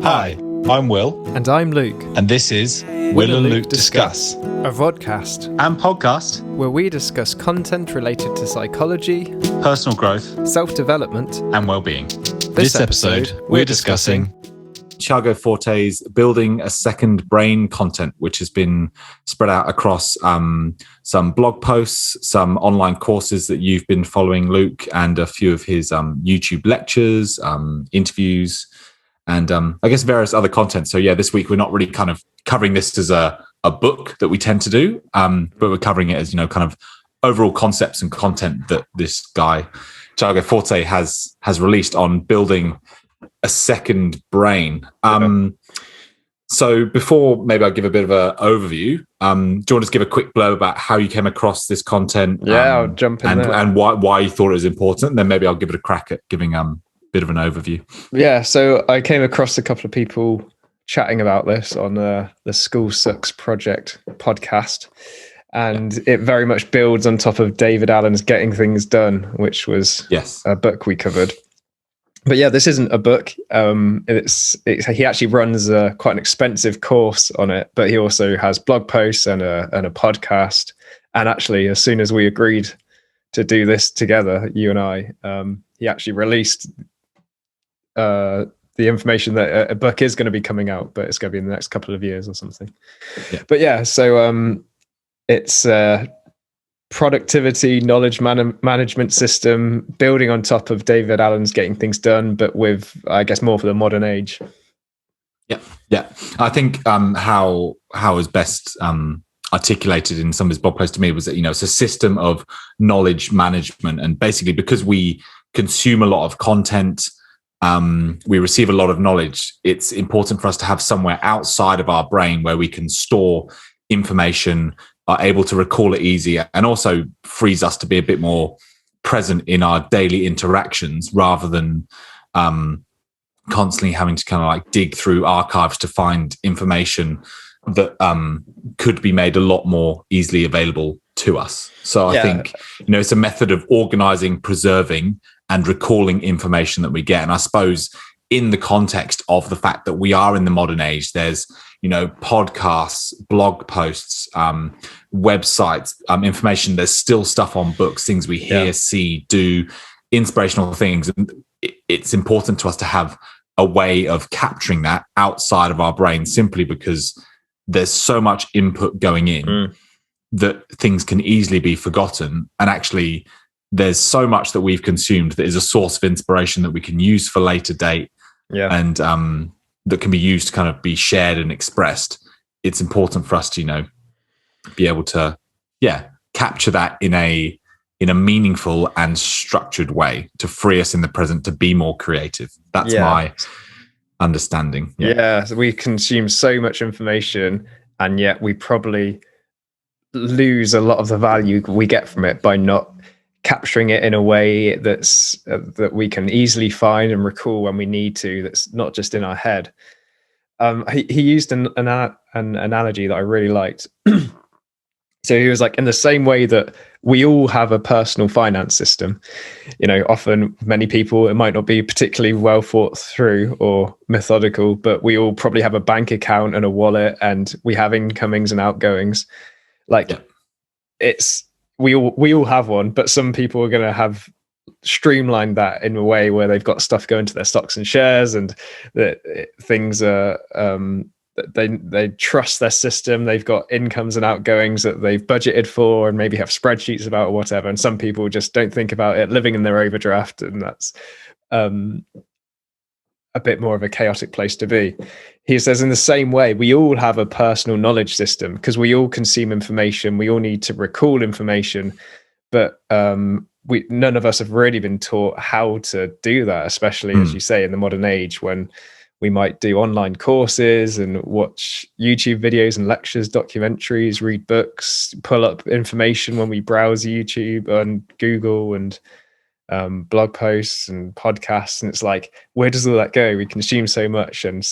Hi, I'm Will. And I'm Luke. And this is Will and Luke Discuss, a vodcast and podcast where we discuss content related to psychology, personal growth, self-development, and well-being. This episode, we're discussing Tiago Forte's Building a Second Brain content, which has been spread out across some blog posts, some online courses that you've been following, Luke, and a few of his YouTube lectures, interviews, and I guess various other content. So yeah, this week we're not really kind of covering this as a book that we tend to do, but we're covering it as, you know, kind of overall concepts and content that this guy, Tiago Forte, has released on building a second brain. So before maybe I'll give a bit of an overview, do you want to just give a quick blurb about how you came across this content? Yeah, I'll jump in there. And why you thought it was important, and then maybe I'll give it a crack at giving a bit of an overview. Yeah, so I came across a couple of people chatting about this on the School Sucks Project podcast, and it very much builds on top of David Allen's Getting Things Done, which was a book we covered. But yeah, this isn't a book. He actually runs quite an expensive course on it, but he also has blog posts and a podcast. And actually, as soon as we agreed to do this together, you and I, he actually released the information that a book is going to be coming out, but it's going to be in the next couple of years or something. Yeah. But yeah, so it's productivity knowledge management system building on top of David Allen's Getting Things Done, but with, I guess, more for the modern age. Yeah. I think how is best articulated in some of his blog posts to me was that, you know, it's a system of knowledge management, and basically because we consume a lot of content, we receive a lot of knowledge. It's important for us to have somewhere outside of our brain where we can store information, are able to recall it easier, and also frees us to be a bit more present in our daily interactions rather than constantly having to kind of like dig through archives to find information that could be made a lot more easily available to us. So I think, you know, it's a method of organizing, preserving, and recalling information that we get. And I suppose in the context of the fact that we are in the modern age, there's, you know, podcasts, blog posts, websites, information. There's still stuff on books, things we hear, see, do, inspirational things. And it's important to us to have a way of capturing that outside of our brain, simply because there's so much input going in that things can easily be forgotten. And actually, there's so much that we've consumed that is a source of inspiration that we can use for later date, and that can be used to kind of be shared and expressed. It's important for us to, you know, be able to, capture that in a meaningful and structured way to free us in the present to be more creative. That's my understanding. So we consume so much information, and yet we probably lose a lot of the value we get from it by not capturing it in a way that's that we can easily find and recall when we need to, that's not just in our head. He used an analogy that I really liked. So he was like, in the same way that we all have a personal finance system, you know, often many people, it might not be particularly well thought through or methodical, but we all probably have a bank account and a wallet, and we have incomings and outgoings. Like we all have one, but some people are going to have streamlined that in a way where they've got stuff going to their stocks and shares, and that things are they trust their system. They've got incomes and outgoings that they've budgeted for and maybe have spreadsheets about or whatever. And some people just don't think about it, living in their overdraft, and that's a bit more of a chaotic place to be. He says, in the same way, we all have a personal knowledge system because we all consume information. We all need to recall information, but none of us have really been taught how to do that, especially, as you say, in the modern age, when we might do online courses and watch YouTube videos and lectures, documentaries, read books, pull up information when we browse YouTube and Google and blog posts and podcasts. And it's like, where does all that go? We consume so much, and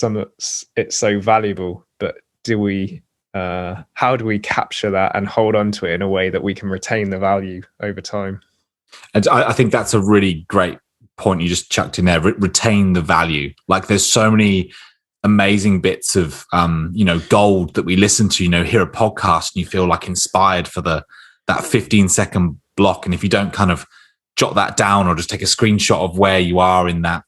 it's so valuable, but how do we capture that and hold on to it in a way that we can retain the value over time? And I think that's a really great point you just chucked in there. Retain the value. Like, there's so many amazing bits of gold that we listen to, hear a podcast and you feel like inspired for that 15-second block. And if you don't kind of jot that down or just take a screenshot of where you are in that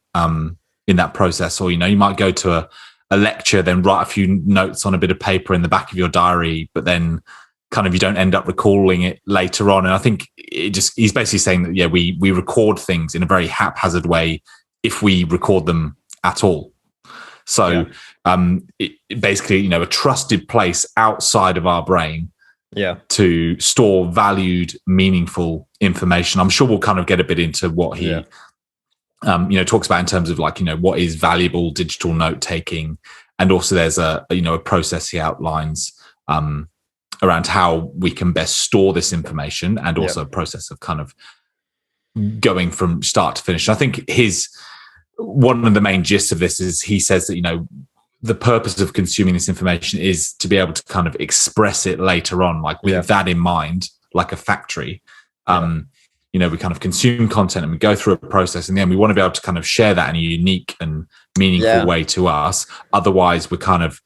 process, or you might go to a lecture, then write a few notes on a bit of paper in the back of your diary, but then kind of you don't end up recalling it later on. And I think he's basically saying that we record things in a very haphazard way if we record them at all. So basically, a trusted place outside of our brain to store valued, meaningful information. I'm sure we'll kind of get a bit into what he talks about in terms of what is valuable digital note taking. And also there's a process he outlines around how we can best store this information, and also a process of kind of going from start to finish. I think one of the main gists of this is he says that, the purpose of consuming this information is to be able to kind of express it later on, like with that in mind, like a factory. We kind of consume content and we go through a process, and then we want to be able to kind of share that in a unique and meaningful way to us. Otherwise, we're kind of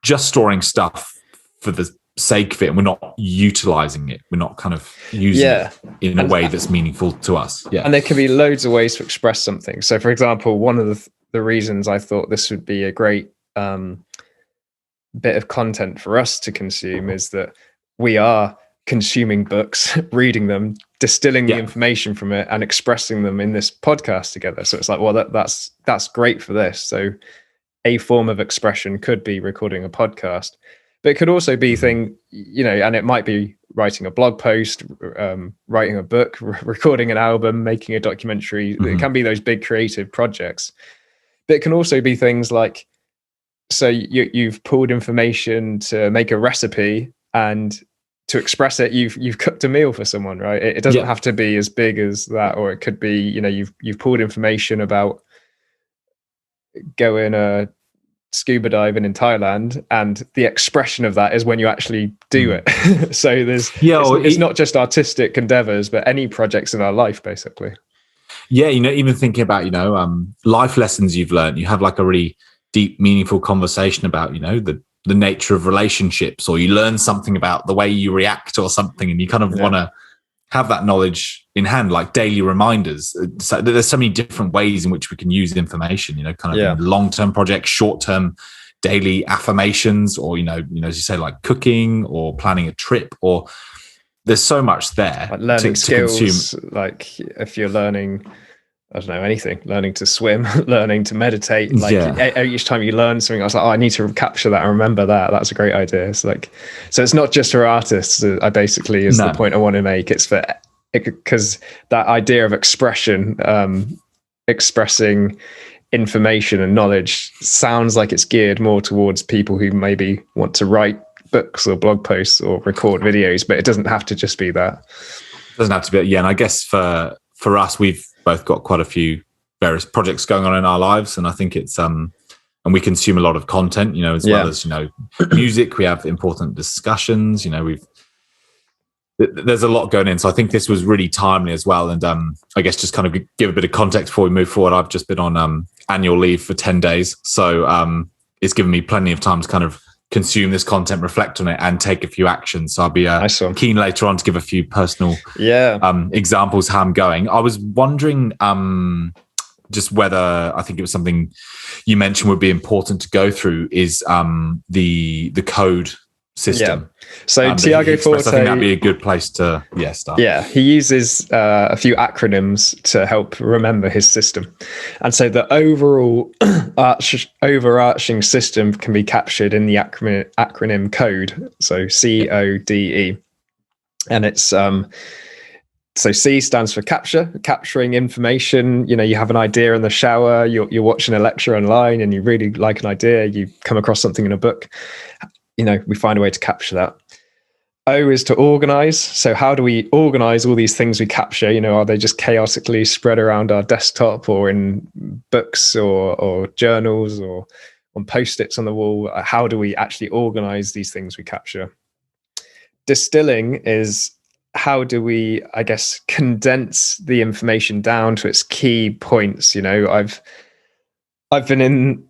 just storing stuff for the sake of it, and we're not utilizing it. We're not kind of using it in a way that's meaningful to us. And there can be loads of ways to express something. So, for example, one of the reasons I thought this would be a great bit of content for us to consume is that we are consuming books, reading them, distilling the information from it, and expressing them in this podcast together. So it's like, well, that's great for this. So a form of expression could be recording a podcast, but it could also be and it might be writing a blog post, writing a book, recording an album, making a documentary. It can be those big creative projects, but it can also be things like, so you've pulled information to make a recipe, and to express it, you've cooked a meal for someone, right? It doesn't have to be as big as that, or it could be, you've pulled information about going scuba diving in Thailand, and the expression of that is when you actually do it. So it's not just artistic endeavors, but any projects in our life, basically. Yeah, even thinking about life lessons you've learned. You have like a really deep, meaningful conversation about the nature of relationships, or you learn something about the way you react or something, and you kind of want to have that knowledge in hand, like daily reminders. So there's so many different ways in which we can use information, kind of in long-term projects, short-term daily affirmations, or, as you say, like cooking or planning a trip, or there's so much there. Like learning skills, to consume. Like if you're learning, I don't know, anything, learning to swim, learning to meditate, each time you learn something, I was like, I need to capture that and remember that. That's a great idea. It's so it's not just for artists. I basically is the point I want to make. It's because that idea of expression, expressing information and knowledge sounds like it's geared more towards people who maybe want to write books or blog posts or record videos, but it doesn't have to just be that. It doesn't have to be. Yeah. And I guess for us, we've both got quite a few various projects going on in our lives, and I think it's and we consume a lot of content, as well as music. We have important discussions. There's a lot going in, so I think this was really timely as well. And I guess just kind of give a bit of context before we move forward. I've just been on annual leave for 10 days, so it's given me plenty of time to kind of consume this content, reflect on it, and take a few actions. So I'll be keen later on to give a few personal examples how I'm going. I was wondering just whether, I think it was something you mentioned would be important to go through, is the code system. So Tiago Forte, I think that'd be a good place to start. Yeah, he uses a few acronyms to help remember his system, and so the overall overarching system can be captured in the acronym code. So CODE, and it's so C stands for capturing information. You have an idea in the shower, you're watching a lecture online, and you really like an idea, you come across something in a book. We find a way to capture that. O is to organize. So how do we organize all these things we capture? Are they just chaotically spread around our desktop, or in books or journals, or on Post-its on the wall? How do we actually organize these things we capture? Distilling is, how do we, I guess, condense the information down to its key points? I've been in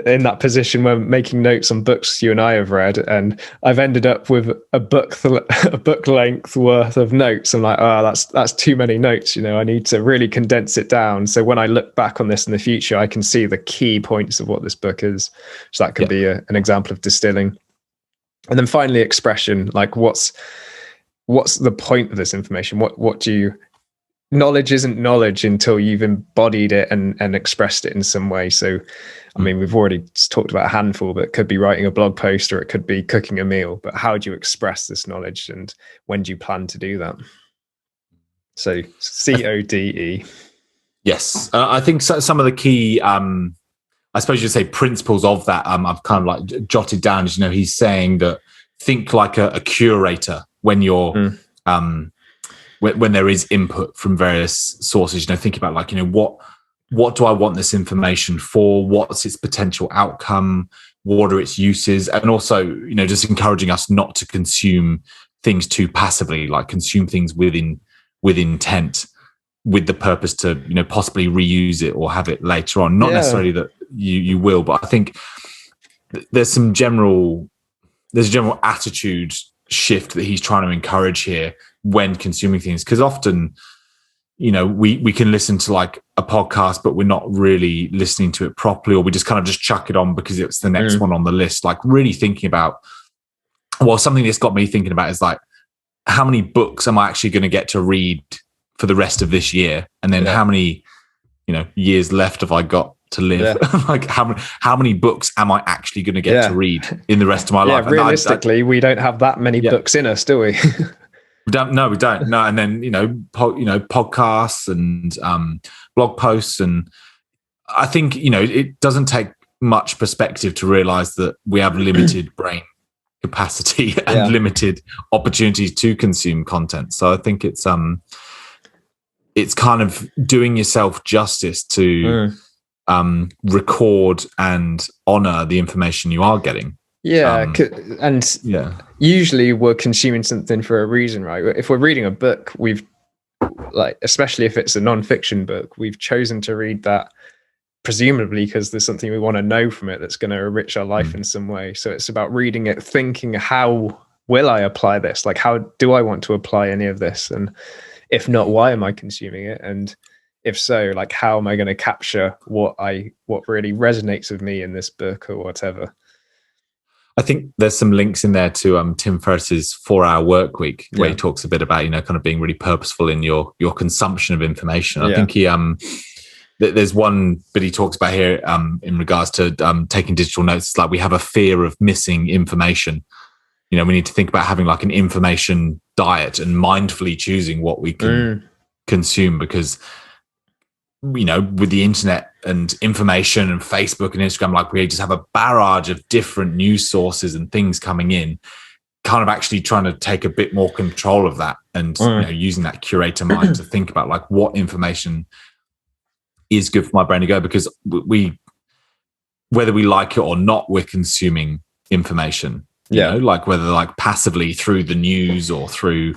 in that position where making notes on books you and I have read, and I've ended up with a book length worth of notes. I'm like, that's too many notes. I need to really condense it down. So when I look back on this in the future, I can see the key points of what this book is. So that could be an example of distilling. And then finally, expression. Like, what's the point of this information? What do you? Knowledge isn't knowledge until you've embodied it and expressed it in some way. So, I mean, we've already talked about a handful, but it could be writing a blog post or it could be cooking a meal. But how do you express this knowledge, and when do you plan to do that? So, CODE. Yes, I think some of the key, I suppose you'd say, principles of that. I've kind of like jotted down. As he's saying that think like a curator when you're. When there is input from various sources, think about like, what do I want this information for? What's its potential outcome? What are its uses? And also, just encouraging us not to consume things too passively, like consume things with intent, with the purpose to, possibly reuse it or have it later on. Not necessarily that you will, but I think there's a general attitude shift that he's trying to encourage here when consuming things, because often we can listen to like a podcast but we're not really listening to it properly, or we just kind of just chuck it on because it's the next one on the list. Like really thinking about, something that's got me thinking about is like, how many books am I actually going to get to read for the rest of this year, and then how many years left have I got to live? Like how many books am I actually going to get to read in the rest of my life? Realistically, we don't have that many books in us, do we? We don't. No. And then podcasts and blog posts, and I think it doesn't take much perspective to realize that we have limited brain capacity and limited opportunities to consume content. So I think it's kind of doing yourself justice to record and honor the information you are getting. Usually we're consuming something for a reason, right? If we're reading a book, we've especially if it's a non-fiction book, we've chosen to read that presumably because there's something we want to know from it that's going to enrich our life in some way. So it's about reading it, thinking, how will I apply this? Like, how do I want to apply any of this? And if not, why am I consuming it? And if so, like, how am I going to capture what really resonates with me in this book or whatever? I think there's some links in there to Tim Ferriss's 4-Hour Work Week, where he talks a bit about kind of being really purposeful in your consumption of information. I think he there's one bit he talks about here in regards to taking digital notes. It's like we have a fear of missing information. We need to think about having like an information diet and mindfully choosing what we can consume, because with the internet and information and Facebook and Instagram, like we just have a barrage of different news sources and things coming in, kind of actually trying to take a bit more control of that and using that curator mind to think about like what information is good for my brain to go, because we, whether we like it or not, we're consuming information, like whether like passively through the news or through,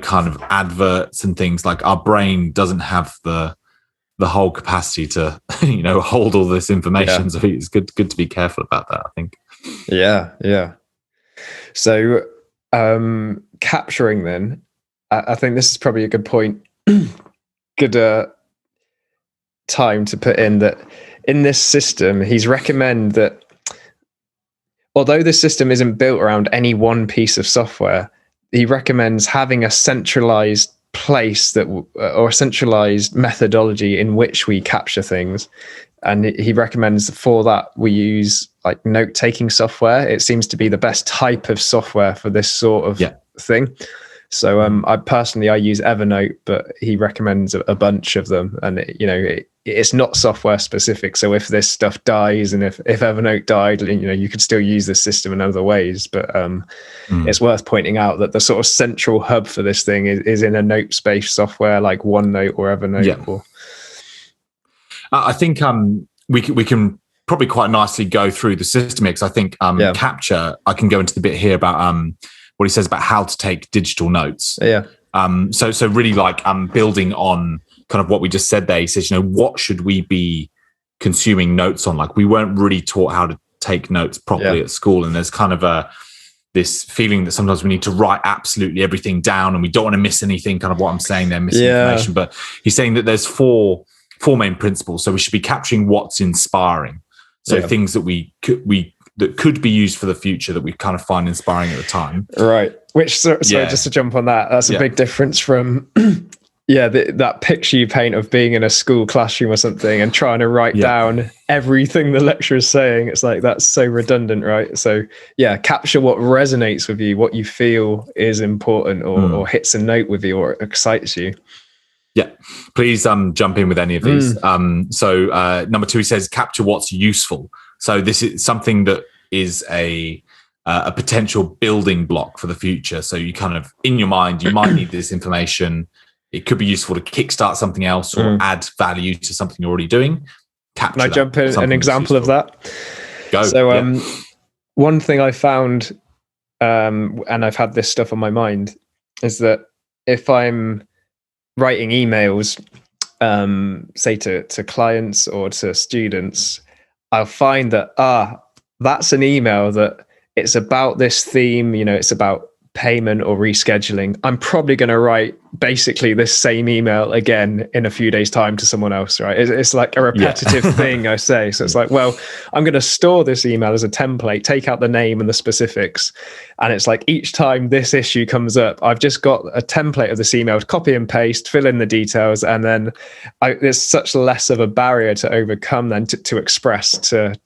kind of adverts and things. Like our brain doesn't have the whole capacity to, hold all this information. So it's good to be careful about that, I think. Yeah. So capturing then, I think this is probably a good point, good time to put in that in this system, he's recommend that although the system isn't built around any one piece of software, he recommends having a centralized place or a centralized methodology in which we capture things. And he recommends for that we use like note-taking software. It seems to be the best type of software for this sort of thing. So I use Evernote, but he recommends a bunch of them, and it's not software specific. So if this stuff dies, and if Evernote died, you could still use this system in other ways. But it's worth pointing out that the sort of central hub for this thing is in a note-based software like OneNote or Evernote. Yeah. I think we can probably quite nicely go through the system here, because I think capture. I can go into the bit here about what he says about how to take digital notes. So really like building on kind of what we just said there. He says, what should we be consuming notes on. Like we weren't really taught how to take notes properly at school, and there's kind of this feeling that sometimes we need to write absolutely everything down, and we don't want to miss anything. Kind of what I'm saying there, missing information. But he's saying that there's four main principles. So we should be capturing what's inspiring. So things that that could be used for the future that we kind of find inspiring at the time. Right. Which, sorry, just to jump on that, that's a big difference from, that picture you paint of being in a school classroom or something and trying to write down everything the lecturer is saying. It's like, that's so redundant, right? So capture what resonates with you, what you feel is important or hits a note with you or excites you. Yeah, please jump in with any of these. So number 2, he says, capture what's useful. So this is something that is a potential building block for the future. So you kind of, in your mind, you might need this information. It could be useful to kickstart something else or add value to something you're already doing. Can I jump in an example of that? Go. So one thing I found, and I've had this stuff on my mind, is that if I'm writing emails, say to clients or to students, I'll find that that's an email that it's about this theme, it's about payment or rescheduling. I'm probably going to write basically this same email again in a few days' time to someone else, right? It's like a repetitive thing I say. So it's like, well, I'm going to store this email as a template, take out the name and the specifics. And it's like each time this issue comes up, I've just got a template of this email to copy and paste, fill in the details. And then there's such less of a barrier to overcome than to express, to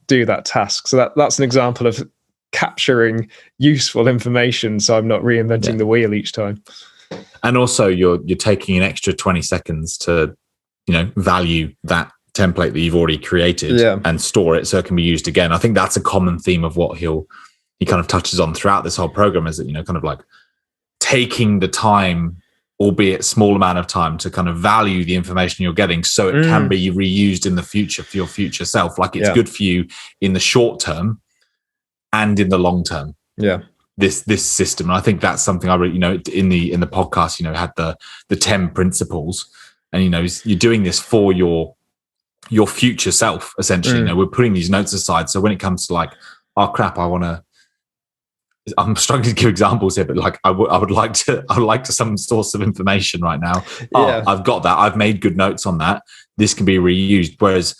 do that task. So that's an example of capturing useful information, so I'm not reinventing the wheel each time. And also you're taking an extra 20 seconds to value that template that you've already created and store it so it can be used again. I think that's a common theme of what he kind of touches on throughout this whole program, is that kind of like taking the time, albeit small amount of time, to kind of value the information you're getting so it can be reused in the future for your future self. Like it's good for you in the short term and in the long term. This system. And I think that's something I really, in the podcast, had the 10 principles, and you're doing this for your future self, essentially. We're putting these notes aside, so when it comes to like, oh crap, I'm struggling to give examples here, but like I would like to some source of information right now. I've got that, I've made good notes on that, this can be reused. Whereas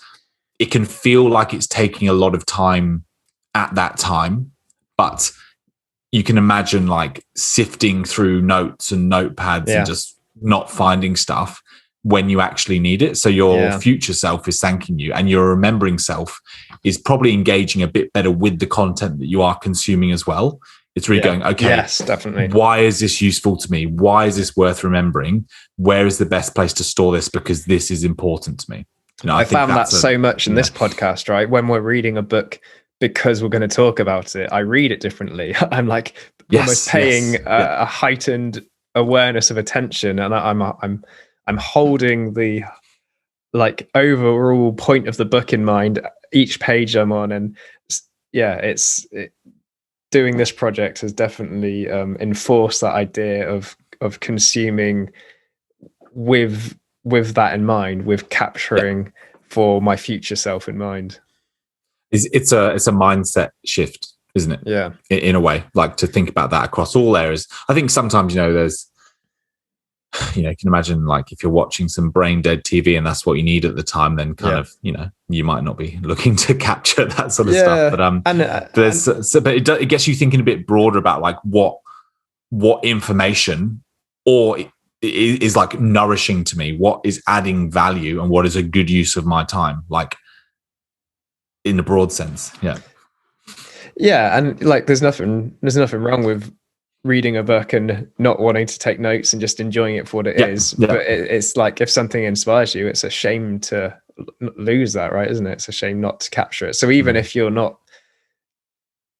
it can feel like it's taking a lot of time at that time, but you can imagine like sifting through notes and notepads and just not finding stuff when you actually need it. So your future self is thanking you, and your remembering self is probably engaging a bit better with the content that you are consuming as well. It's really going, okay, yes, definitely. Why is this useful to me? Why is this worth remembering? Where is the best place to store this? Because this is important to me. I found that so much in this podcast, right? When we're reading a book, because we're going to talk about it, I read it differently. I'm like almost paying a heightened awareness of attention, and I'm holding the like overall point of the book in mind each page I'm on. And doing this project has definitely enforced that idea of consuming with that in mind, with capturing for my future self in mind. It's a mindset shift, isn't it? Yeah. In a way, like to think about that across all areas. I think sometimes, there's, you can imagine like if you're watching some brain dead TV and that's what you need at the time, then kind of, you might not be looking to capture that sort of stuff. But it gets you thinking a bit broader about like what information or is like nourishing to me, what is adding value, and what is a good use of my time, like in a broad sense. And like there's nothing wrong with reading a book and not wanting to take notes and just enjoying it for what it is. But it's like, if something inspires you, it's a shame to lose that, right? Isn't it? It's a shame not to capture it. So even if you're not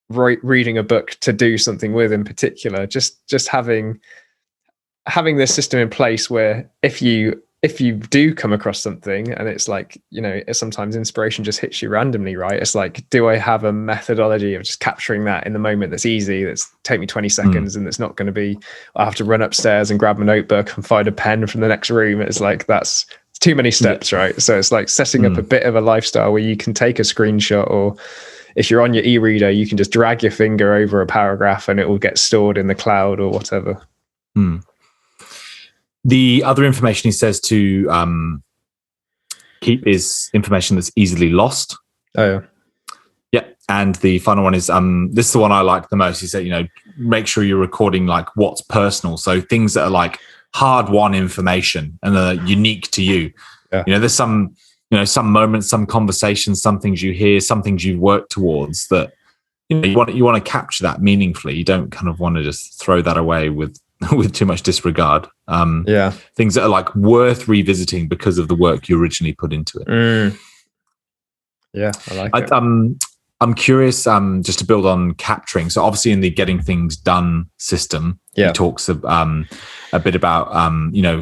reading a book to do something with in particular, just having this system in place where if you do come across something and it's like, sometimes inspiration just hits you randomly, right? It's like, do I have a methodology of just capturing that in the moment that's easy, that's take me 20 seconds and it's not going to be, I have to run upstairs and grab my notebook and find a pen from the next room. It's like, that's too many steps, right? So it's like setting up a bit of a lifestyle where you can take a screenshot, or if you're on your e-reader, you can just drag your finger over a paragraph and it will get stored in the cloud or whatever. The other information he says to keep is information that's easily lost. Oh, yeah. Yeah. And the final one is this is the one I like the most. He said, make sure you're recording like what's personal. So things that are like hard-won information and are unique to you. Yeah. There's some moments, some conversations, some things you hear, some things you've worked towards that you want to capture that meaningfully. You don't kind of want to just throw that away with too much disregard. Things that are like worth revisiting because of the work you originally put into it. Yeah, I like it. I'm curious, just to build on capturing. So obviously in the getting things done system, he talks a bit about,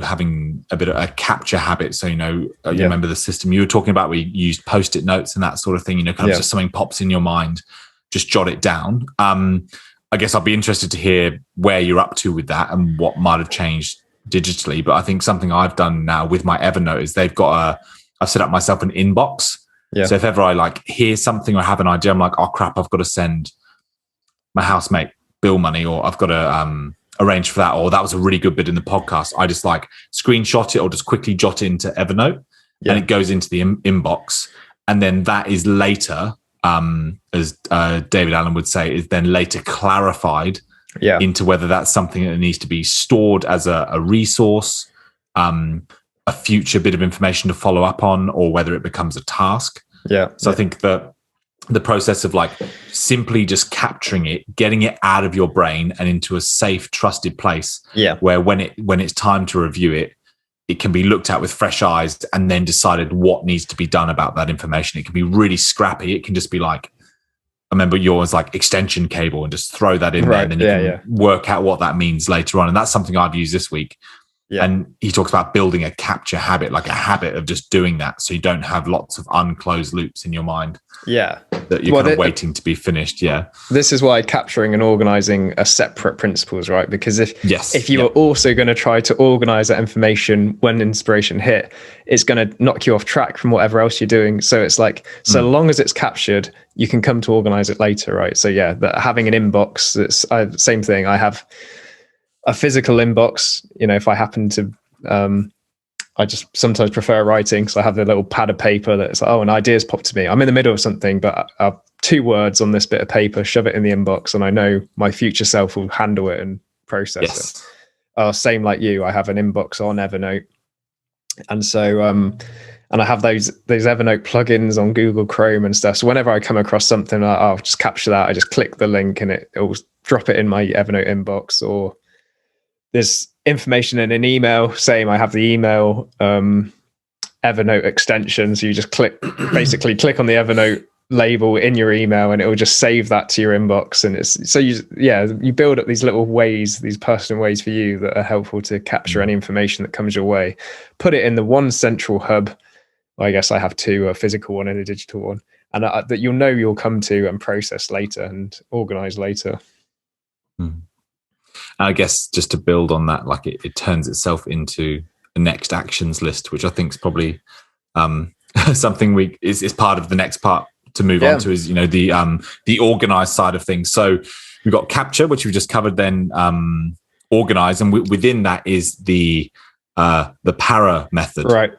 having a bit of a capture habit. So, you remember the system you were talking about, we used Post-it notes and that sort of thing, kind of just something pops in your mind, just jot it down. I guess I'll be interested to hear where you're up to with that and what might have changed digitally. But I think something I've done now with my Evernote is I've set up myself an inbox. Yeah. So if ever I like hear something or have an idea, I'm like, oh crap, I've got to send my housemate Bill money, or I've got to arrange for that, or that was a really good bit in the podcast. I just like screenshot it or just quickly jot it into Evernote, and it goes into the inbox. And then that is later, as David Allen would say, is then later clarified into whether that's something that needs to be stored as a resource, a future bit of information to follow up on, or whether it becomes a task. So I think that the process of like simply just capturing it, getting it out of your brain and into a safe, trusted place, where when it's time to review it, it can be looked at with fresh eyes and then decided what needs to be done about that information. It can be really scrappy. It can just be like, I remember yours, like extension cable, and just throw that in there, and then you can work out what that means later on. And that's something I've used this week. And he talks about building a capture habit, like a habit of just doing that, so you don't have lots of unclosed loops in your mind. That you're kind of waiting to be finished. This is why capturing and organizing are separate principles, right? Because if you are also going to try to organize that information when inspiration hit, it's going to knock you off track from whatever else you're doing. So it's like, so long as it's captured, you can come to organize it later, right? So that having an inbox, it's same thing. I have a physical inbox, if I happen to, I just sometimes prefer writing. So I have the little pad of paper that's like, an idea's popped to me. I'm in the middle of something, but I have 2 words on this bit of paper, shove it in the inbox, and I know my future self will handle it and process it. Same like you, I have an inbox on Evernote. And so, and I have those Evernote plugins on Google Chrome and stuff. So whenever I come across something, I'll just capture that. I just click the link and it will drop it in my Evernote inbox. Or there's information in an email saying I have the email Evernote extension. So you just basically click on the Evernote label in your email, and it will just save that to your inbox. And it's so you build up these little ways, these personal ways for you that are helpful to capture any information that comes your way. Put it in the one central hub. Well, I guess I have 2, a physical one and a digital one, and that you'll come to and process later and organize later. I guess just to build on that, like it turns itself into the next actions list, which I think is probably something is part of the next part to move on to, is the organized side of things. So we've got capture, which we just covered, then organize, and within that is the para method, right?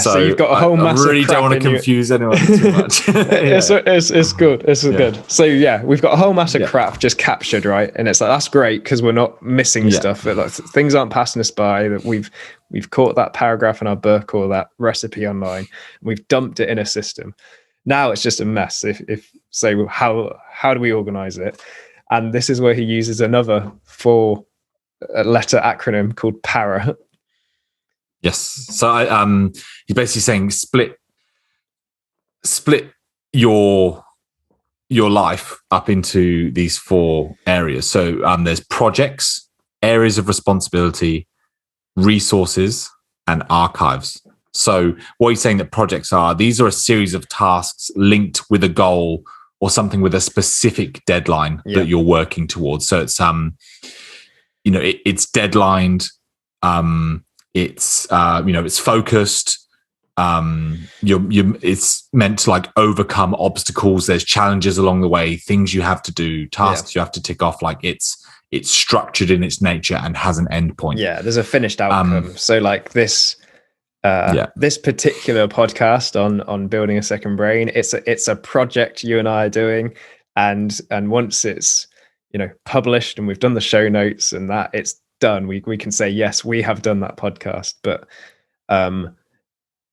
So you've got a whole massive. I really don't want to confuse anyone too much. It's good. It's good. So we've got a whole mass of crap just captured, right? And it's like, that's great because we're not missing stuff. But like, things aren't passing us by. That we've caught that paragraph in our book or that recipe online. We've dumped it in a system. Now it's just a mess. If so, how do we organize it? And this is where he uses another 4-letter acronym called PARA. Yes. So he's basically saying split your life up into these 4 areas. So there's projects, areas of responsibility, resources, and archives. So what he's saying that projects are, these are a series of tasks linked with a goal or something with a specific deadline that you're working towards. So it's it's deadlined. It's it's focused, it's meant to like overcome obstacles. There's challenges along the way, things you have to do, tasks you have to tick off. Like it's structured in its nature and has an end point. Yeah, there's a finished outcome. So like this this particular podcast on building a second brain, it's a project you and I are doing, and once it's published and we've done the show notes and that it's done, we can say yes, we have done that podcast. But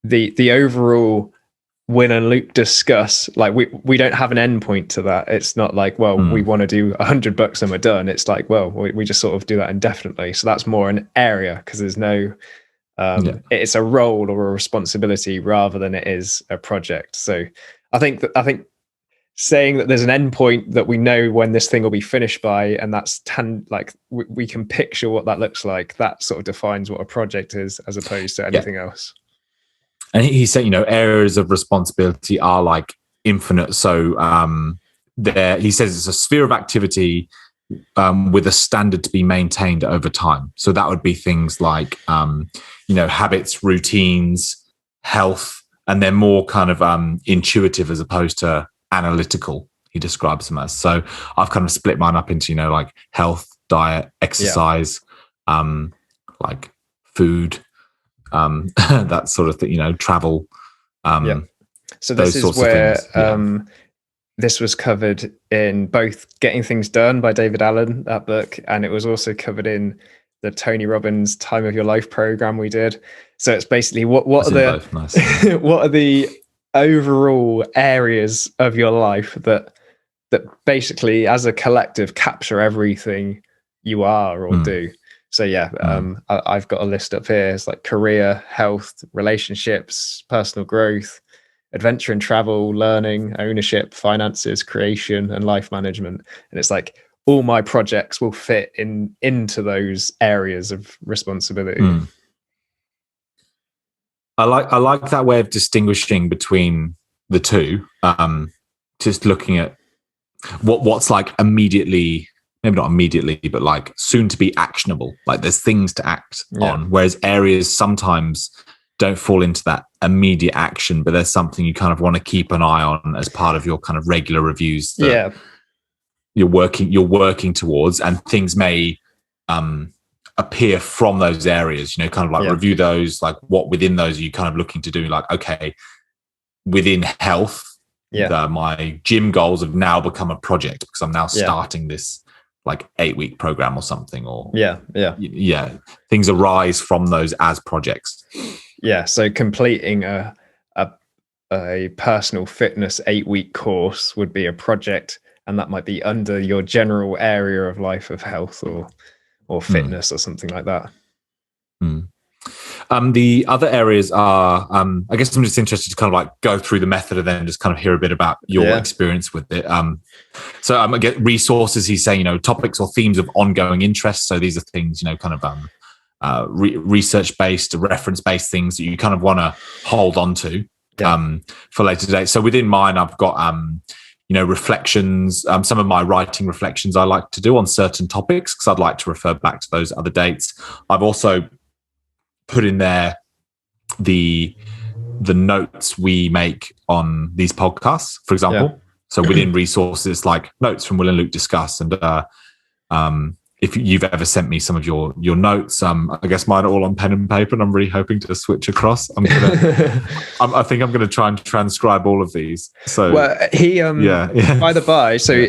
the overall win and loop discuss, like we don't have an end point to that. It's not like, well, we want to do $100 and we're done. It's like, well, we just sort of do that indefinitely. So that's more an area, because there's no it's a role or a responsibility rather than it is a project. So I think saying that there's an end point that we know when this thing will be finished by, and that's like we can picture what that looks like, that sort of defines what a project is as opposed to anything else. And he said, areas of responsibility are like infinite. So he says it's a sphere of activity with a standard to be maintained over time. So that would be things like, habits, routines, health, and they're more kind of intuitive as opposed to analytical, he describes them as. So I've kind of split mine up into, like health, diet, exercise, like food, that sort of thing, travel. So this is where this was covered in both Getting Things Done by David Allen, that book, and it was also covered in the Tony Robbins Time of Your Life program we did. So it's basically what are the nice. What are the overall areas of your life that basically as a collective capture everything you are or do. So I've got a list up here. It's like career, health, relationships, personal growth, adventure and travel, learning, ownership, finances, creation, and life management. And it's like all my projects will fit into those areas of responsibility. I like that way of distinguishing between the two. Just looking at what's like immediately, maybe not immediately, but like soon to be actionable. Like there's things to act on, whereas areas sometimes don't fall into that immediate action, but there's something you kind of want to keep an eye on as part of your kind of regular reviews that you're working towards, and things may appear from those areas, kind of like review those, like what within those are you kind of looking to do, like, okay, within health, my gym goals have now become a project because I'm now starting this like 8-week program or something, or things arise from those as projects. So completing a personal fitness 8-week course would be a project, and that might be under your general area of life of health or fitness or something like that. The other areas are, I guess I'm just interested to kind of like go through the method and then just kind of hear a bit about your experience with it. So I'm going to get resources. He's saying, topics or themes of ongoing interest. So these are things, kind of research-based, reference-based things that you kind of want to hold on to for later date. So within mine, I've got, reflections, some of my writing reflections I like to do on certain topics because I'd like to refer back to those other dates. I've also put in there the notes we make on these podcasts, for example. So within resources, like notes from Will and Luke Discuss. And if you've ever sent me some of your notes, I guess mine are all on pen and paper, and I'm really hoping to switch across. I think I'm gonna try and transcribe all of these. So he by the by, so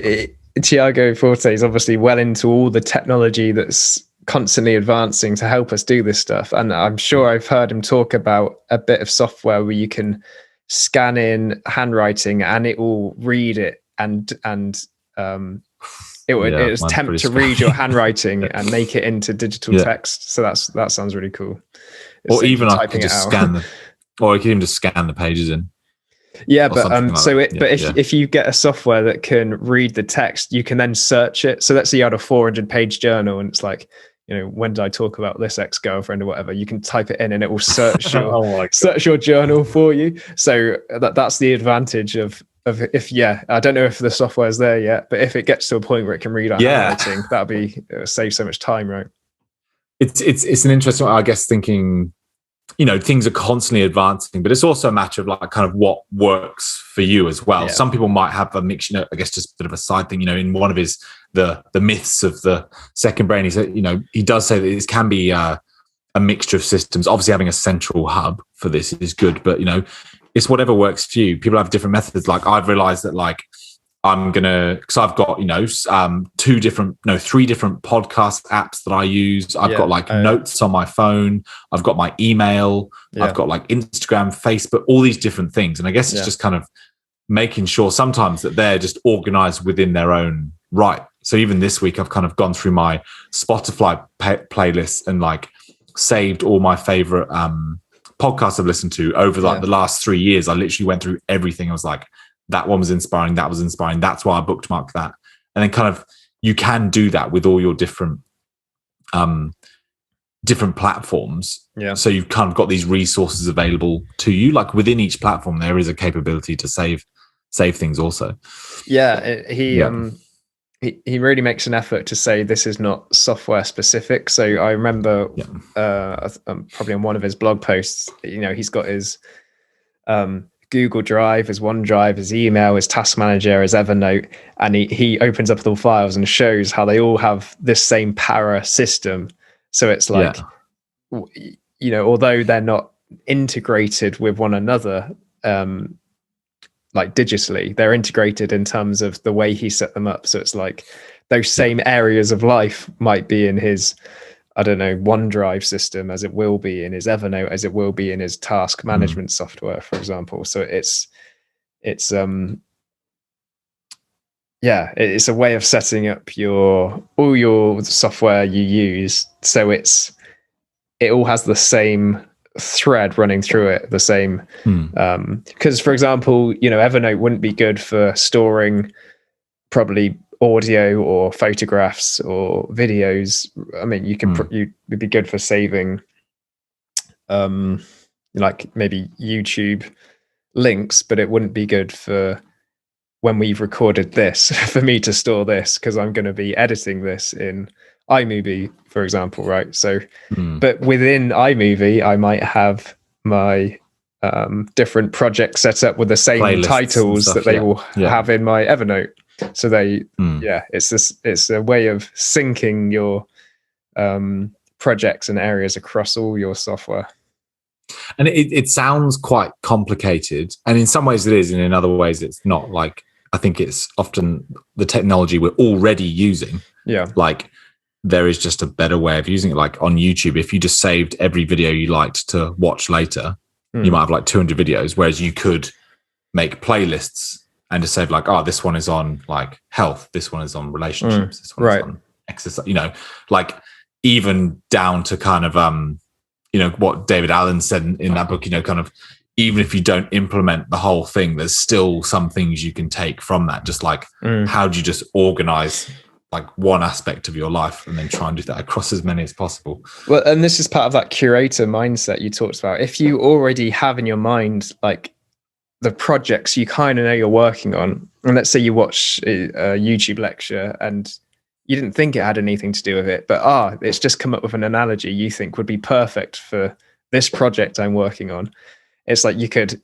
Tiago Forte is obviously well into all the technology that's constantly advancing to help us do this stuff, and I'm sure I've heard him talk about a bit of software where you can scan in handwriting and it will read it and it would attempt to read your handwriting and make it into digital text. So that sounds really cool. Or even I could just scan or I could even just scan the pages in. If you get a software that can read the text, you can then search it. So let's say you had a 400-page journal and it's like, when did I talk about this ex-girlfriend or whatever? You can type it in and it will search your search your journal for you. So that's the advantage of if I don't know if the software is there yet, but if it gets to a point where it can read our handwriting, it'll save so much time, right? It's an interesting, I guess, thinking things are constantly advancing, but it's also a matter of like kind of what works for you as well. Yeah. Some people might have a mix, I guess just a bit of a side thing, in one of his, the myths of the second brain, he said, he does say that this can be a mixture of systems. Obviously having a central hub for this is good, but it's whatever works for you. People have different methods. Like I've realized that like, because I've got, 3 different podcast apps that I use. I've got like notes on my phone. I've got my email. I've got like Instagram, Facebook, all these different things. And I guess it's just kind of making sure sometimes that they're just organized within their own right. So even this week, I've kind of gone through my Spotify playlists and like saved all my favorite podcasts I've listened to over like the last 3 years. I literally went through everything. I was like, that one was inspiring. That was inspiring. That's why I bookmarked that. And then kind of, you can do that with all your different platforms. Yeah. So you've kind of got these resources available to you. Like within each platform, there is a capability to save things also. Yeah. He really makes an effort to say this is not software specific. So I remember probably on one of his blog posts, he's got his Google Drive, his OneDrive, his email, his Task Manager, his Evernote, and he opens up the files and shows how they all have this same para system. So it's like, although they're not integrated with one another, like digitally, they're integrated in terms of the way he set them up. So it's like those same areas of life might be in his, I don't know, OneDrive system as it will be in his Evernote, as it will be in his task management software, for example. So it's a way of setting up all your software you use. So it all has the same thread running through it, the same, because for example, Evernote wouldn't be good for storing probably audio or photographs or videos. I mean, you would be good for saving like maybe YouTube links, but it wouldn't be good for when we've recorded this for me to store this, because I'm going to be editing this in iMovie, for example, right? So but within iMovie I might have my different projects set up with the same playlists titles stuff, that they will have in my Evernote. So it's a way of syncing your projects and areas across all your software. And it sounds quite complicated, and in some ways it is, and in other ways it's not. Like I think it's often the technology we're already using. Yeah, like there is just a better way of using it. Like on YouTube, if you just saved every video you liked to watch later, you might have like 200 videos, whereas you could make playlists and just say like, oh, this one is on like health, this one is on relationships, this one is on exercise, like even down to kind of, what David Allen said in that book, kind of, even if you don't implement the whole thing, there's still some things you can take from that. Just like, how do you just organize like one aspect of your life and then try and do that across as many as possible? Well, and this is part of that curator mindset you talked about. If you already have in your mind, like, the projects you kind of know you're working on, and let's say you watch a YouTube lecture and you didn't think it had anything to do with it, but it's just come up with an analogy you think would be perfect for this project I'm working on. It's like you could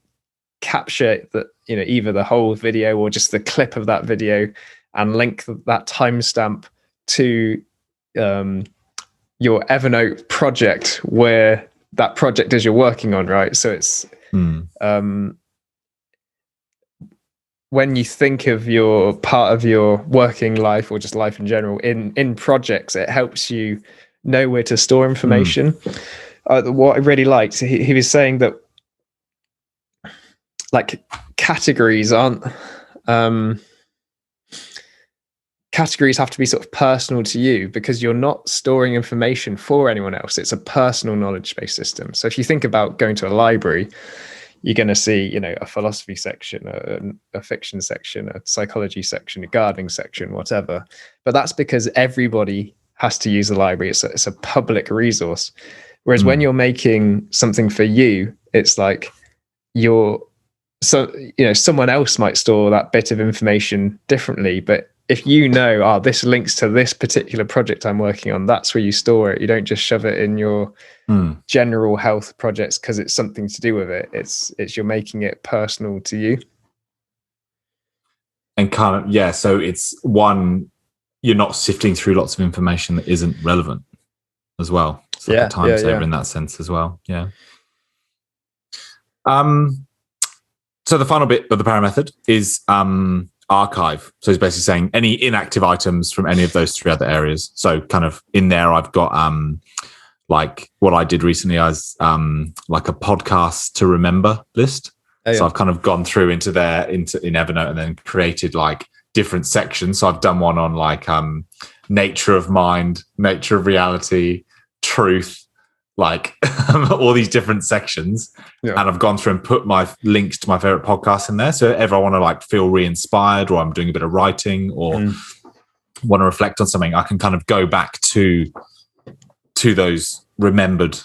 capture that, either the whole video or just the clip of that video and link that timestamp to your Evernote project where that project is you're working on, right? So it's when you think of your part of your working life or just life in general in projects, it helps you know where to store information. What I really liked, he was saying that like categories aren't categories have to be sort of personal to you, because you're not storing information for anyone else. It's a personal knowledge-based system. So if you think about going to a library, you're going to see, a philosophy section, a fiction section, a psychology section, a gardening section, whatever. But that's because everybody has to use the library. It's a public resource. Whereas when you're making something for you, it's like someone else might store that bit of information differently, but if you know, oh, this links to this particular project I'm working on, that's where you store it. You don't just shove it in your general health projects because it's something to do with it. It's you're making it personal to you. And kind of, yeah, so it's one, you're not sifting through lots of information that isn't relevant as well. It's like a time saver in that sense as well. Yeah. So the final bit of the Para method is archive. So it's basically saying any inactive items from any of those three other areas. So kind of in there, I've got like what I did recently as like a podcast to remember list. Oh, yeah. So I've kind of gone through into there in Evernote and then created like different sections. So I've done one on like nature of mind, nature of reality, truth, like all these different sections. Yeah. And I've gone through and put my links to my favorite podcasts in there. So if I want to like feel re-inspired, or I'm doing a bit of writing, or want to reflect on something, I can kind of go back to those remembered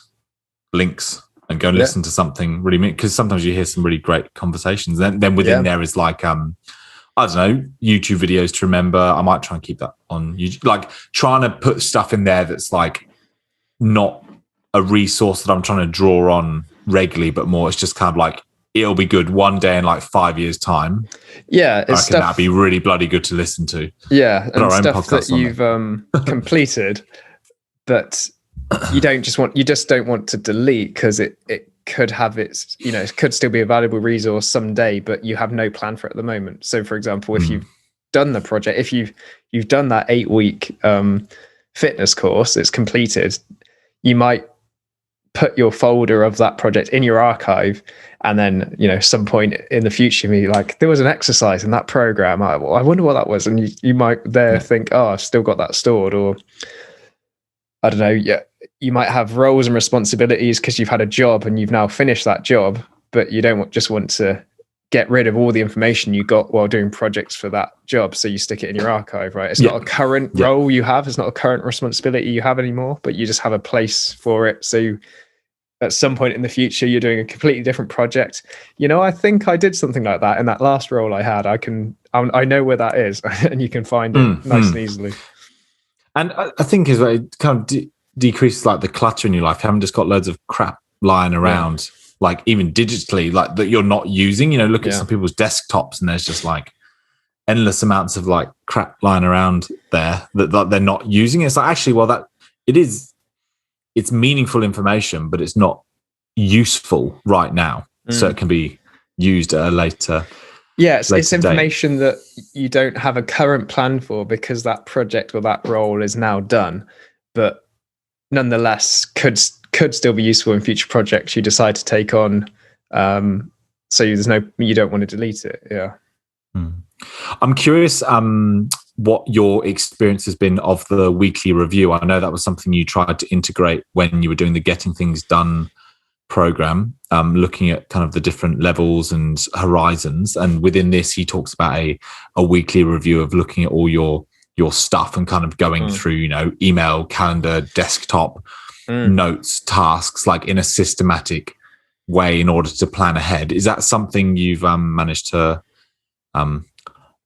links and go and listen to something really, because sometimes you hear some really great conversations. Then within there is like, I don't know, YouTube videos to remember. I might try and keep that on YouTube, like trying to put stuff in there that's like not a resource that I'm trying to draw on regularly, but more it's just kind of like, it'll be good one day in like 5 years time. Yeah. I reckon that'd be really bloody good to listen to. Yeah. And stuff that you've completed that you just don't want to delete because it could have its, it could still be a valuable resource someday, but you have no plan for it at the moment. So for example, if you've done the project, if you've done that 8-week fitness course, it's completed, you might put your folder of that project in your archive, and then some point in the future be like, there was an exercise in that program, I wonder what that was, and you might think, oh, I've still got that stored. Or I don't know, you might have roles and responsibilities because you've had a job and you've now finished that job, but you don't just want to get rid of all the information you got while doing projects for that job, so you stick it in your archive, right? It's not a current role you have, it's not a current responsibility you have anymore, but you just have a place for it. So at some point in the future, you're doing a completely different project. I think I did something like that in that last role I had. I know where that is, and you can find it nice and easily. And I think as well, it kind of decreases like the clutter in your life. You haven't just got loads of crap lying around, like even digitally, like that you're not using. Look at some people's desktops, and there's just like endless amounts of like crap lying around there that they're not using. It's like, actually, well, that it is. It's meaningful information, but it's not useful right now. So it can be used at a later. Yeah, it's information that you don't have a current plan for because that project or that role is now done, but nonetheless could still be useful in future projects you decide to take on. So you don't want to delete it. Yeah. I'm curious what your experience has been of the weekly review. I know that was something you tried to integrate when you were doing the Getting Things Done program, looking at kind of the different levels and horizons. And within this, he talks about a weekly review of looking at all your stuff and kind of going through, email, calendar, desktop, notes, tasks, like in a systematic way in order to plan ahead. Is that something you've managed to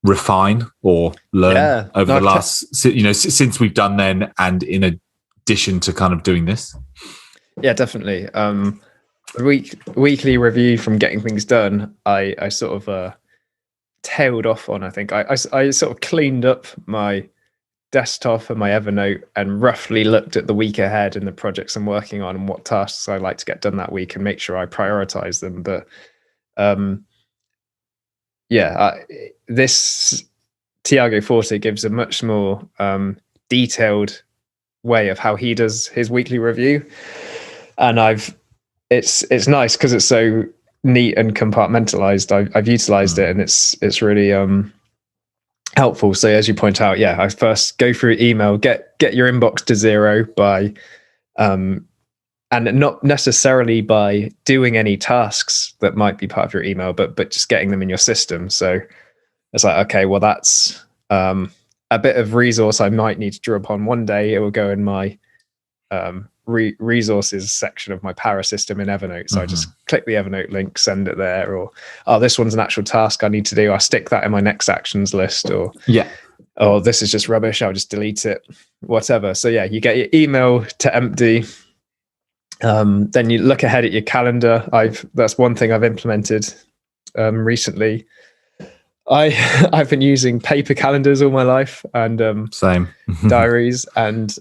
refine or learn over the last, since we've done then, and in addition to kind of doing this? Yeah, definitely. Weekly review from Getting Things Done, I sort of tailed off on. I think I sort of cleaned up my desktop and my Evernote and roughly looked at the week ahead and the projects I'm working on and what tasks I like to get done that week and make sure I prioritize them. But this Tiago Forte gives a much more detailed way of how he does his weekly review, and it's nice because it's so neat and compartmentalized. I've utilized it, and it's really helpful. So as you point out, I first go through email, get your inbox to zero by and not necessarily by doing any tasks that might be part of your email, but just getting them in your system. So it's like, okay, well, that's a bit of resource I might need to draw upon one day. It will go in my resources section of my Para system in Evernote. So I just click the Evernote link, send it there, or, oh, this one's an actual task I need to do. I stick that in my next actions list, or oh, this is just rubbish, I'll just delete it, whatever. So yeah, you get your email to empty. Then you look ahead at your calendar. That's one thing I've implemented recently. I've been using paper calendars all my life, and same diaries, and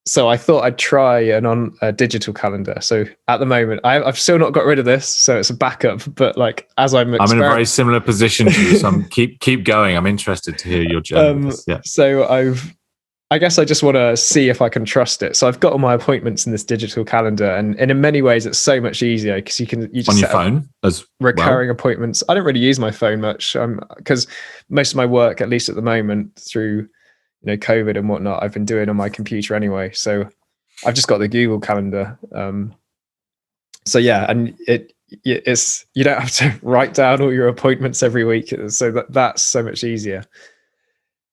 so I thought I'd try a digital calendar. So at the moment, I've still not got rid of this, so it's a backup. But like as I'm in a very similar position to you, so I'm keep going. I'm interested to hear your journey. Yeah. So I guess I just want to see if I can trust it. So I've got all my appointments in this digital calendar, and in many ways it's so much easier because you just on your phone as recurring appointments. I don't really use my phone much because most of my work, at least at the moment, through COVID and whatnot, I've been doing on my computer anyway. So I've just got the Google Calendar. So yeah, and it's you don't have to write down all your appointments every week, so that's so much easier.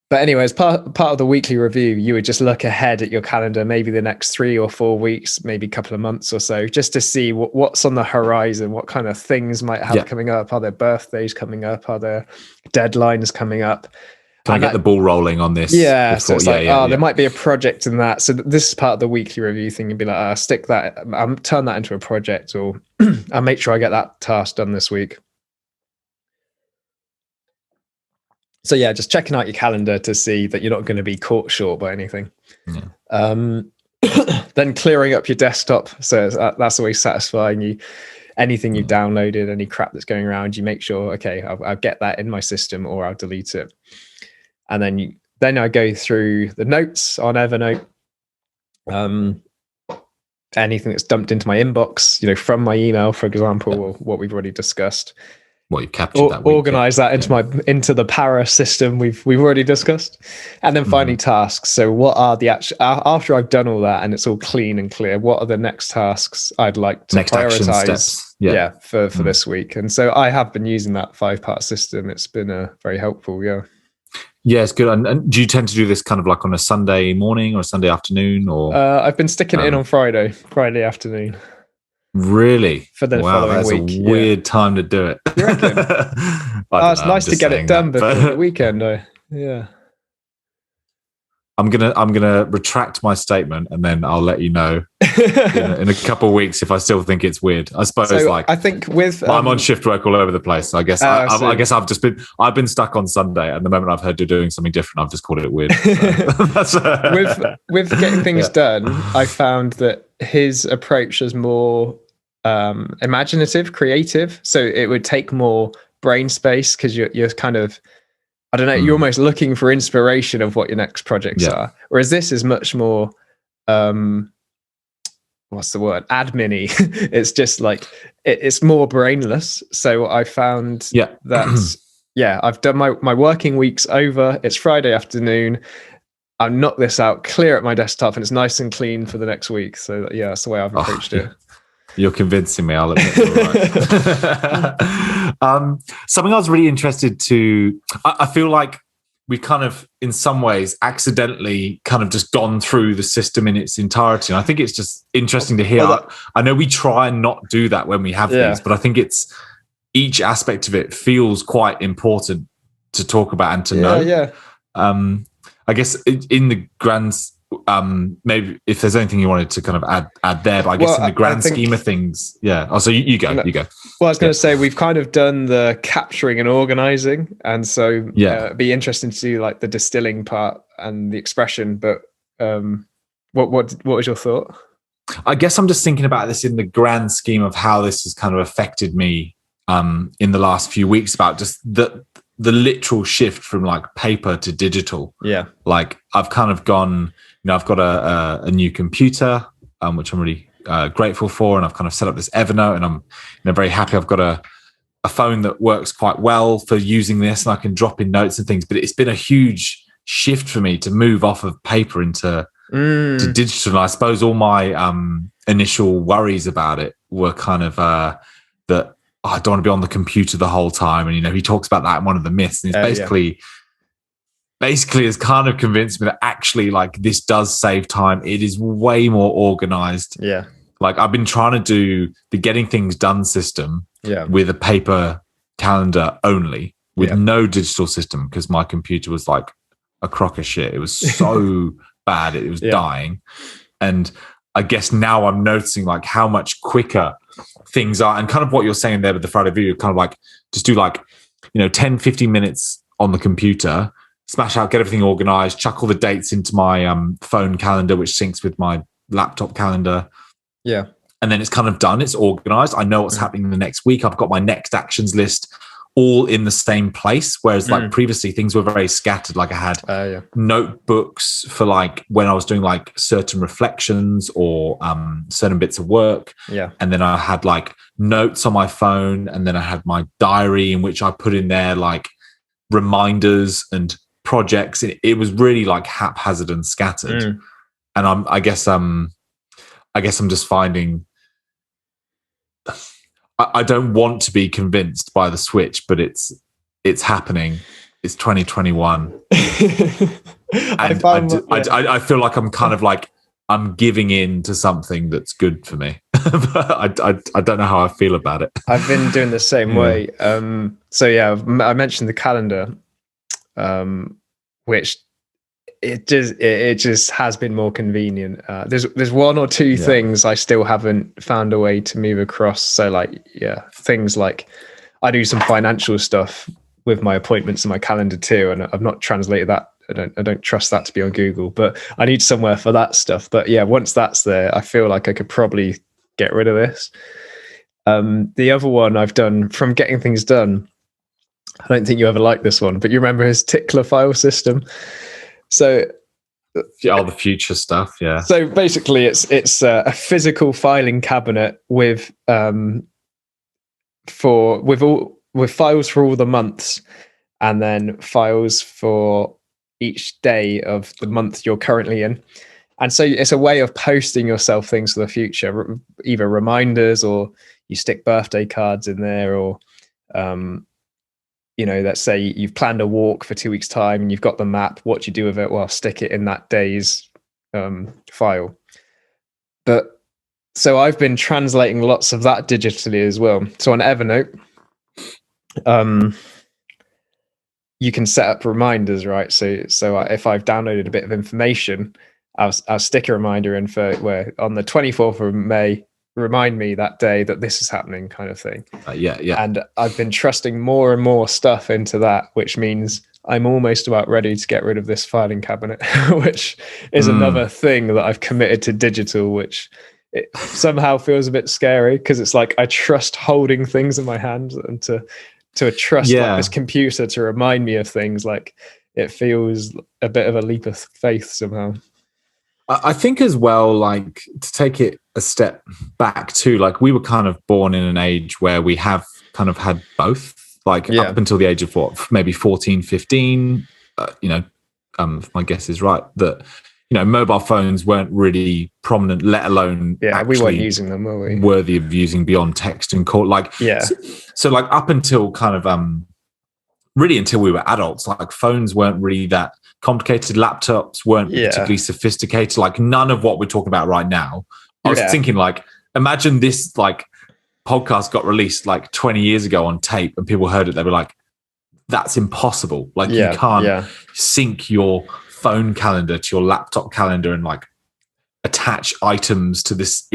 But anyway, as part of the weekly review, you would just look ahead at your calendar, maybe the next 3 or 4 weeks, maybe a couple of months or so, just to see what's on the horizon, what kind of things might have coming up. Are there birthdays coming up? Are there deadlines coming up? Can I get the ball rolling on this? Yeah, so it's there might be a project in that. So this is part of the weekly review thing. You'd be like, stick that, turn that into a project, or I'll make sure I get that task done this week. So yeah, just checking out your calendar to see that you're not going to be caught short by anything. Yeah. Then clearing up your desktop. So that's always satisfying. You anything you've downloaded, any crap that's going around, you make sure, okay, I'll get that in my system or I'll delete it. And then I go through the notes on Evernote. Anything that's dumped into my inbox, from my email, for example, or what we've already discussed. What you've captured that week. Organize that into the para system we've already discussed. And then finally tasks. So what are the after I've done all that and it's all clean and clear, what are the next tasks I'd like to prioritize for this week? And so I have been using that 5-part system. It's been very helpful. Yeah, it's good. And do you tend to do this kind of like on a Sunday morning or a Sunday afternoon, or? I've been sticking it in on Friday afternoon. Really? For the following week. That's a weird time to do it. You reckon? It's nice to get it done before the weekend. Yeah. I'm gonna retract my statement, and then I'll let you know in a couple of weeks if I still think it's weird. I suppose I think I'm on shift work all over the place. So I guess I've been stuck on Sunday, and the moment I've heard you're doing something different, I've just called it weird. So. with getting things done, I found that his approach is more imaginative, creative. So it would take more brain space because you're kind of, I don't know, you're almost looking for inspiration of what your next projects are. Whereas this is much more, what's the word? Admin-y. It's just like, it's more brainless. So I found that, I've done my working week's over. It's Friday afternoon. I knock this out, clear at my desktop, and it's nice and clean for the next week. So that's the way I've approached it. You're convincing me, I'll admit you're right. Something I was really interested to, I feel like we kind of, in some ways, accidentally kind of just gone through the system in its entirety. And I think it's just interesting to hear. I know we try and not do that when we have these, but I think each aspect of it feels quite important to talk about and to know. Yeah. I guess in the grand, maybe if there's anything you wanted to kind of add there, but I guess in the grand scheme of things, so you go. Well, I was going to say we've kind of done the capturing and organizing, and so it'd be interesting to do like the distilling part and the expression. But what was your thought? I guess I'm just thinking about this in the grand scheme of how this has kind of affected me in the last few weeks, about just the literal shift from like paper to digital. Like I've kind of gone, I've got a new computer, which I'm really grateful for. And I've kind of set up this Evernote, and I'm very happy. I've got a phone that works quite well for using this, and I can drop in notes and things, but it's been a huge shift for me to move off of paper into to digital. And I suppose all my initial worries about it were kind of that, I don't want to be on the computer the whole time. And, he talks about that in one of the myths. And it's basically has kind of convinced me that actually, like, this does save time. It is way more organized. Yeah. Like, I've been trying to do the getting things done system with a paper calendar only, with no digital system, because my computer was like a crock of shit. It was so bad. It was dying. And I guess now I'm noticing like how much quicker things are, and kind of what you're saying there with the Friday video, kind of like just do like, 10, 15 minutes on the computer, smash out, get everything organized, chuck all the dates into my phone calendar, which syncs with my laptop calendar. Yeah. And then it's kind of done. It's organized. I know what's happening the next week. I've got my next actions list all in the same place. Whereas like previously things were very scattered. Like I had notebooks for like when I was doing like certain reflections or certain bits of work. Yeah. And then I had like notes on my phone, and then I had my diary in which I put in there like reminders and projects. It was really like haphazard and scattered. And I guess I'm just finding I don't want to be convinced by the switch, but it's happening. It's 2021. I feel like I'm kind of like I'm giving in to something that's good for me. But I don't know how I feel about it. I've been doing the same way. So yeah, I mentioned the calendar, which it just has been more convenient. There's one or two things I still haven't found a way to move across. So like things like I do some financial stuff with my appointments in my calendar too, and I've not translated that. I don't trust that to be on Google, but I need somewhere for that stuff. But yeah, once that's there, I feel like I could probably get rid of this. The other one I've done from Getting Things Done, I don't think you ever liked this one, but you remember his tickler file system. So all the future stuff, yeah. So basically, it's a physical filing cabinet with files for all the months, and then files for each day of the month you're currently in. And so it's a way of posting yourself things for the future, either reminders, or you stick birthday cards in there, or let's say you've planned a walk for 2 weeks' time and you've got the map. What do you do with it? Well, stick it in that day's file. But so I've been translating lots of that digitally as well. So on Evernote, you can set up reminders, right? So if I've downloaded a bit of information, I'll stick a reminder in for where on the 24th of May, remind me that day that this is happening, kind of thing. Yeah. And I've been trusting more and more stuff into that, which means I'm almost about ready to get rid of this filing cabinet, which is another thing that I've committed to digital, which it somehow feels a bit scary because it's like I trust holding things in my hand, and to trust like this computer to remind me of things, like it feels a bit of a leap of faith somehow. I think as well, like to take it a step back too, like we were kind of born in an age where we have kind of had both, like up until the age of maybe 14, 15, if my guess is right, that, mobile phones weren't really prominent, let alone we weren't using them, were we? Worthy of using beyond text and call. So like up until kind of really until we were adults, like phones weren't really that complicated, laptops weren't particularly sophisticated, like none of what we're talking about right now. I was thinking, like, imagine this like podcast got released like 20 years ago on tape and people heard it, they were like, that's impossible. Like you can't sync your phone calendar to your laptop calendar and like attach items to this.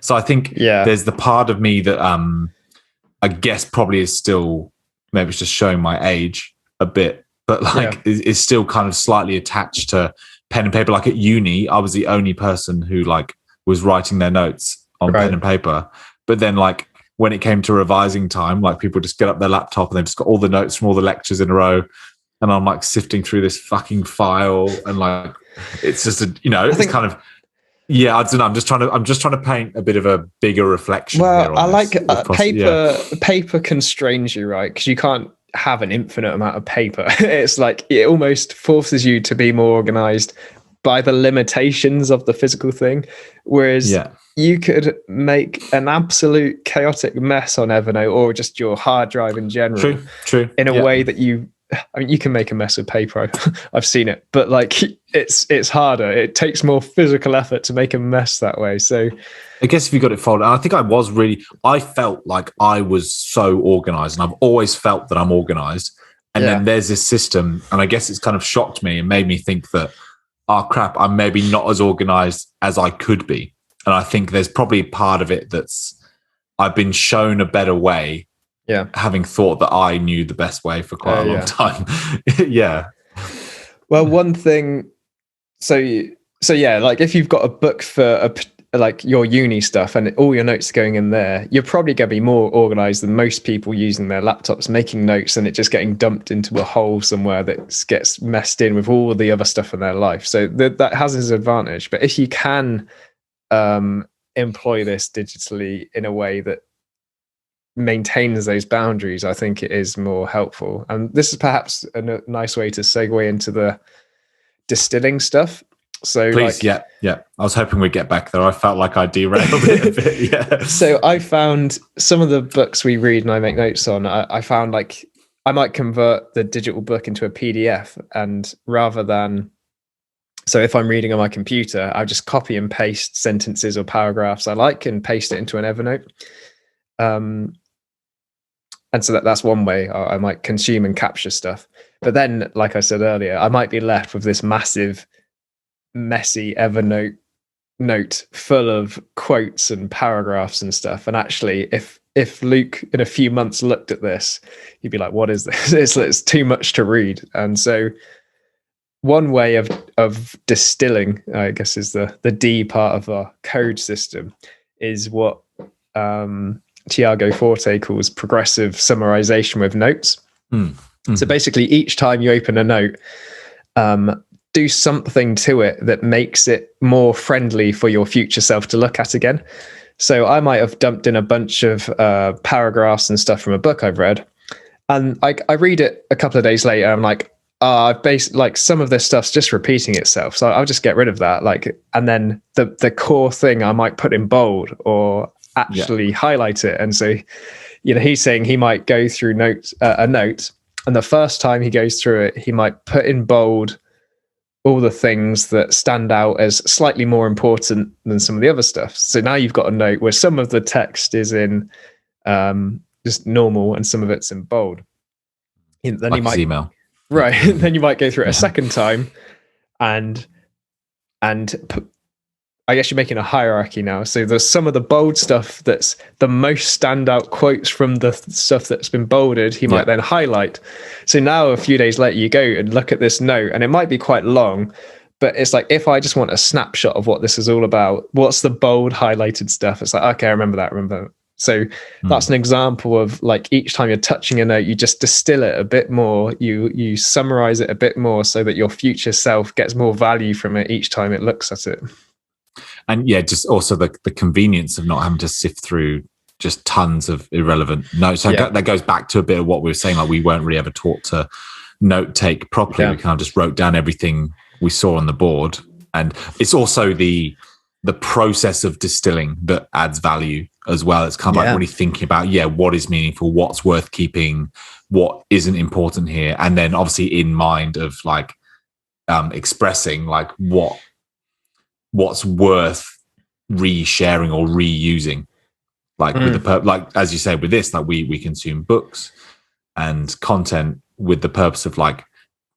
So I think there's the part of me that I guess probably is still, maybe it's just showing my age a bit, but like is still kind of slightly attached to pen and paper. Like at uni, I was the only person who like was writing their notes on pen and paper. But then like when it came to revising time, like people just get up their laptop and they've just got all the notes from all the lectures in a row. And I'm like sifting through this fucking file, and like it's just it's kind of I don't know. I'm just trying to paint a bit of a bigger reflection. Well, I like paper. Paper constrains you, right? Because you can't have an infinite amount of paper. It's like it almost forces you to be more organized by the limitations of the physical thing. Whereas you could make an absolute chaotic mess on Evernote or just your hard drive in general. True. In a way that you can make a mess with paper. I've seen it, but like it's harder. It takes more physical effort to make a mess that way. So I guess if you got it folded, I think I felt like I was so organized, and I've always felt that I'm organized. And then there's this system, and I guess it's kind of shocked me and made me think that, oh crap, I'm maybe not as organized as I could be. And I think there's probably part of it that's I've been shown a better way. Yeah. Having thought that I knew the best way for quite a long time. Yeah. Well, one thing, so yeah, like if you've got a book for like your uni stuff and all your notes are going in there, you're probably going to be more organized than most people using their laptops, making notes and it just getting dumped into a hole somewhere that gets messed in with all the other stuff in their life. So that has its advantage. But if you can employ this digitally in a way that maintains those boundaries, I think it is more helpful. And this is perhaps a nice way to segue into the distilling stuff. So please, yeah. I was hoping we'd get back there. I felt like I derailed it a bit. Yeah. So I found some of the books we read and I make notes on, I found like I might convert the digital book into a PDF, and rather than, so if I'm reading on my computer, I'll just copy and paste sentences or paragraphs I like and paste it into an Evernote. And so that's one way I might consume and capture stuff. But then, like I said earlier, I might be left with this massive, messy Evernote note full of quotes and paragraphs and stuff. And actually, if Luke in a few months looked at this, he'd be like, what is this? It's too much to read. And so one way of distilling, I guess, is the D part of our code system, is what Tiago Forte calls progressive summarisation with notes. Mm-hmm. So basically, each time you open a note, do something to it that makes it more friendly for your future self to look at again. So I might have dumped in a bunch of paragraphs and stuff from a book I've read, and I read it a couple of days later. I'm like, I've based like some of this stuff's just repeating itself, so I'll just get rid of that. Like, and then the core thing I might put in bold or actually highlight it. And so, he's saying he might go through a note, and the first time he goes through it, he might put in bold all the things that stand out as slightly more important than some of the other stuff. So now you've got a note where some of the text is in just normal and some of it's in bold. Then like you might email. Right. Then you might go through it a second time and I guess you're making a hierarchy now. So there's some of the bold stuff that's the most standout quotes from the stuff that's been bolded, he might then highlight. So now a few days later, you go and look at this note, and it might be quite long, but it's like, if I just want a snapshot of what this is all about, what's the bold highlighted stuff? It's like, okay, I remember that. So that's an example of like each time you're touching a note, you just distill it a bit more, you summarize it a bit more so that your future self gets more value from it each time it looks at it. And just also the convenience of not having to sift through just tons of irrelevant notes. So that goes back to a bit of what we were saying, like we weren't really ever taught to note take properly. We kind of just wrote down everything we saw on the board. And it's also the process of distilling that adds value as well. It's kind of like really thinking about, what is meaningful, what's worth keeping, what isn't important here. And then obviously in mind of like expressing like what's worth re-sharing or reusing, like with like as you say with this, like we consume books and content with the purpose of like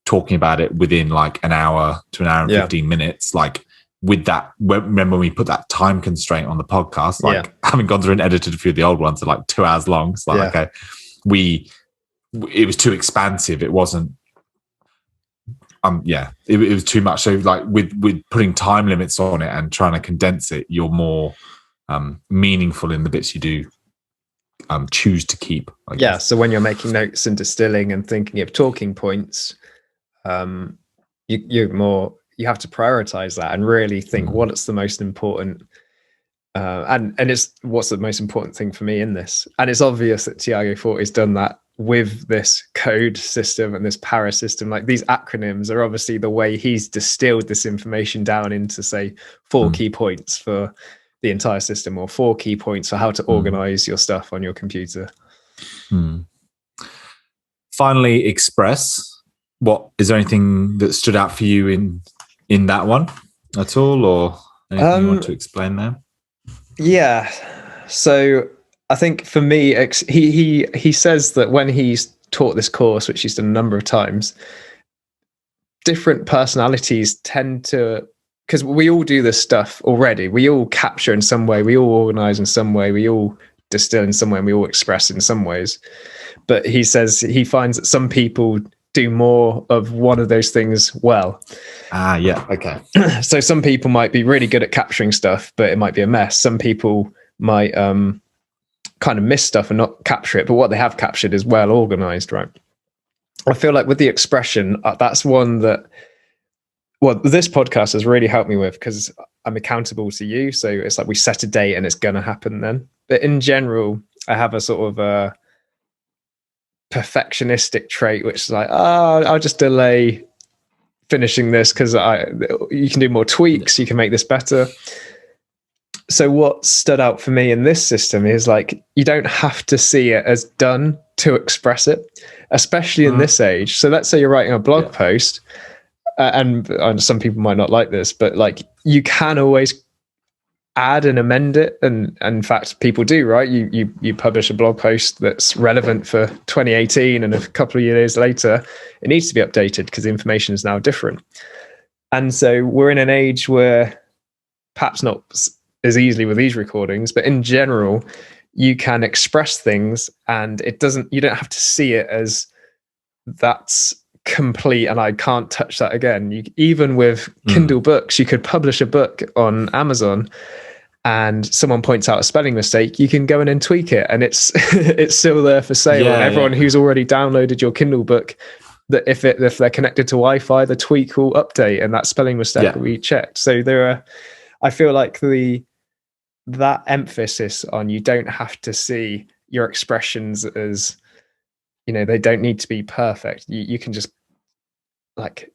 talking about it within like an hour to an hour and 15 minutes. Like with that, remember when we put that time constraint on the podcast, like having gone through and edited a few of the old ones are like 2 hours long. It's like okay, it was too expansive. It wasn't it was too much. So like with putting time limits on it and trying to condense it, you're more meaningful in the bits you do choose to keep, I guess. So when you're making notes and distilling and thinking of talking points, you have to prioritize that and really think what's the most important and it's what's the most important thing for me in this. And it's obvious that Tiago Forte has done that with this code system and this para system. Like these acronyms are obviously the way he's distilled this information down into, say, 4 key points for the entire system, or 4 key points for how to organize your stuff on your computer. Finally, Express. What is there anything that stood out for you in that one at all, or anything you want to explain there? So I think for me, he says that when he's taught this course, which he's done a number of times, different personalities tend to, because we all do this stuff already. We all capture in some way, we all organize in some way, we all distill in some way, and we all express in some ways. But he says he finds that some people do more of one of those things well. Yeah. Okay. So some people might be really good at capturing stuff, but it might be a mess. Some people might kind of miss stuff and not capture it, but what they have captured is well organized, right? I feel like with the expression, that's one that, well, this podcast has really helped me with, because I'm accountable to you. So it's like we set a date and it's going to happen then. But in general, I have a sort of a perfectionistic trait, which is like, I'll just delay finishing this because you can do more tweaks, you can make this better. So what stood out for me in this system is like, you don't have to see it as done to express it, especially in this age. So let's say you're writing a blog post, and some people might not like this, but like you can always add and amend it. And in fact, people do, right? You publish a blog post that's relevant for 2018, and a couple of years later, it needs to be updated because the information is now different. And so we're in an age where perhaps not as easily with these recordings, but in general, you can express things and you don't have to see it as that's complete and I can't touch that again. Even with Kindle books, you could publish a book on Amazon and someone points out a spelling mistake, you can go in and tweak it and it's it's still there for sale. And everyone who's already downloaded your Kindle book, that if they're connected to Wi-Fi, the tweak will update and that spelling mistake will be checked. So I feel like that emphasis on you don't have to see your expressions as, they don't need to be perfect. You can just like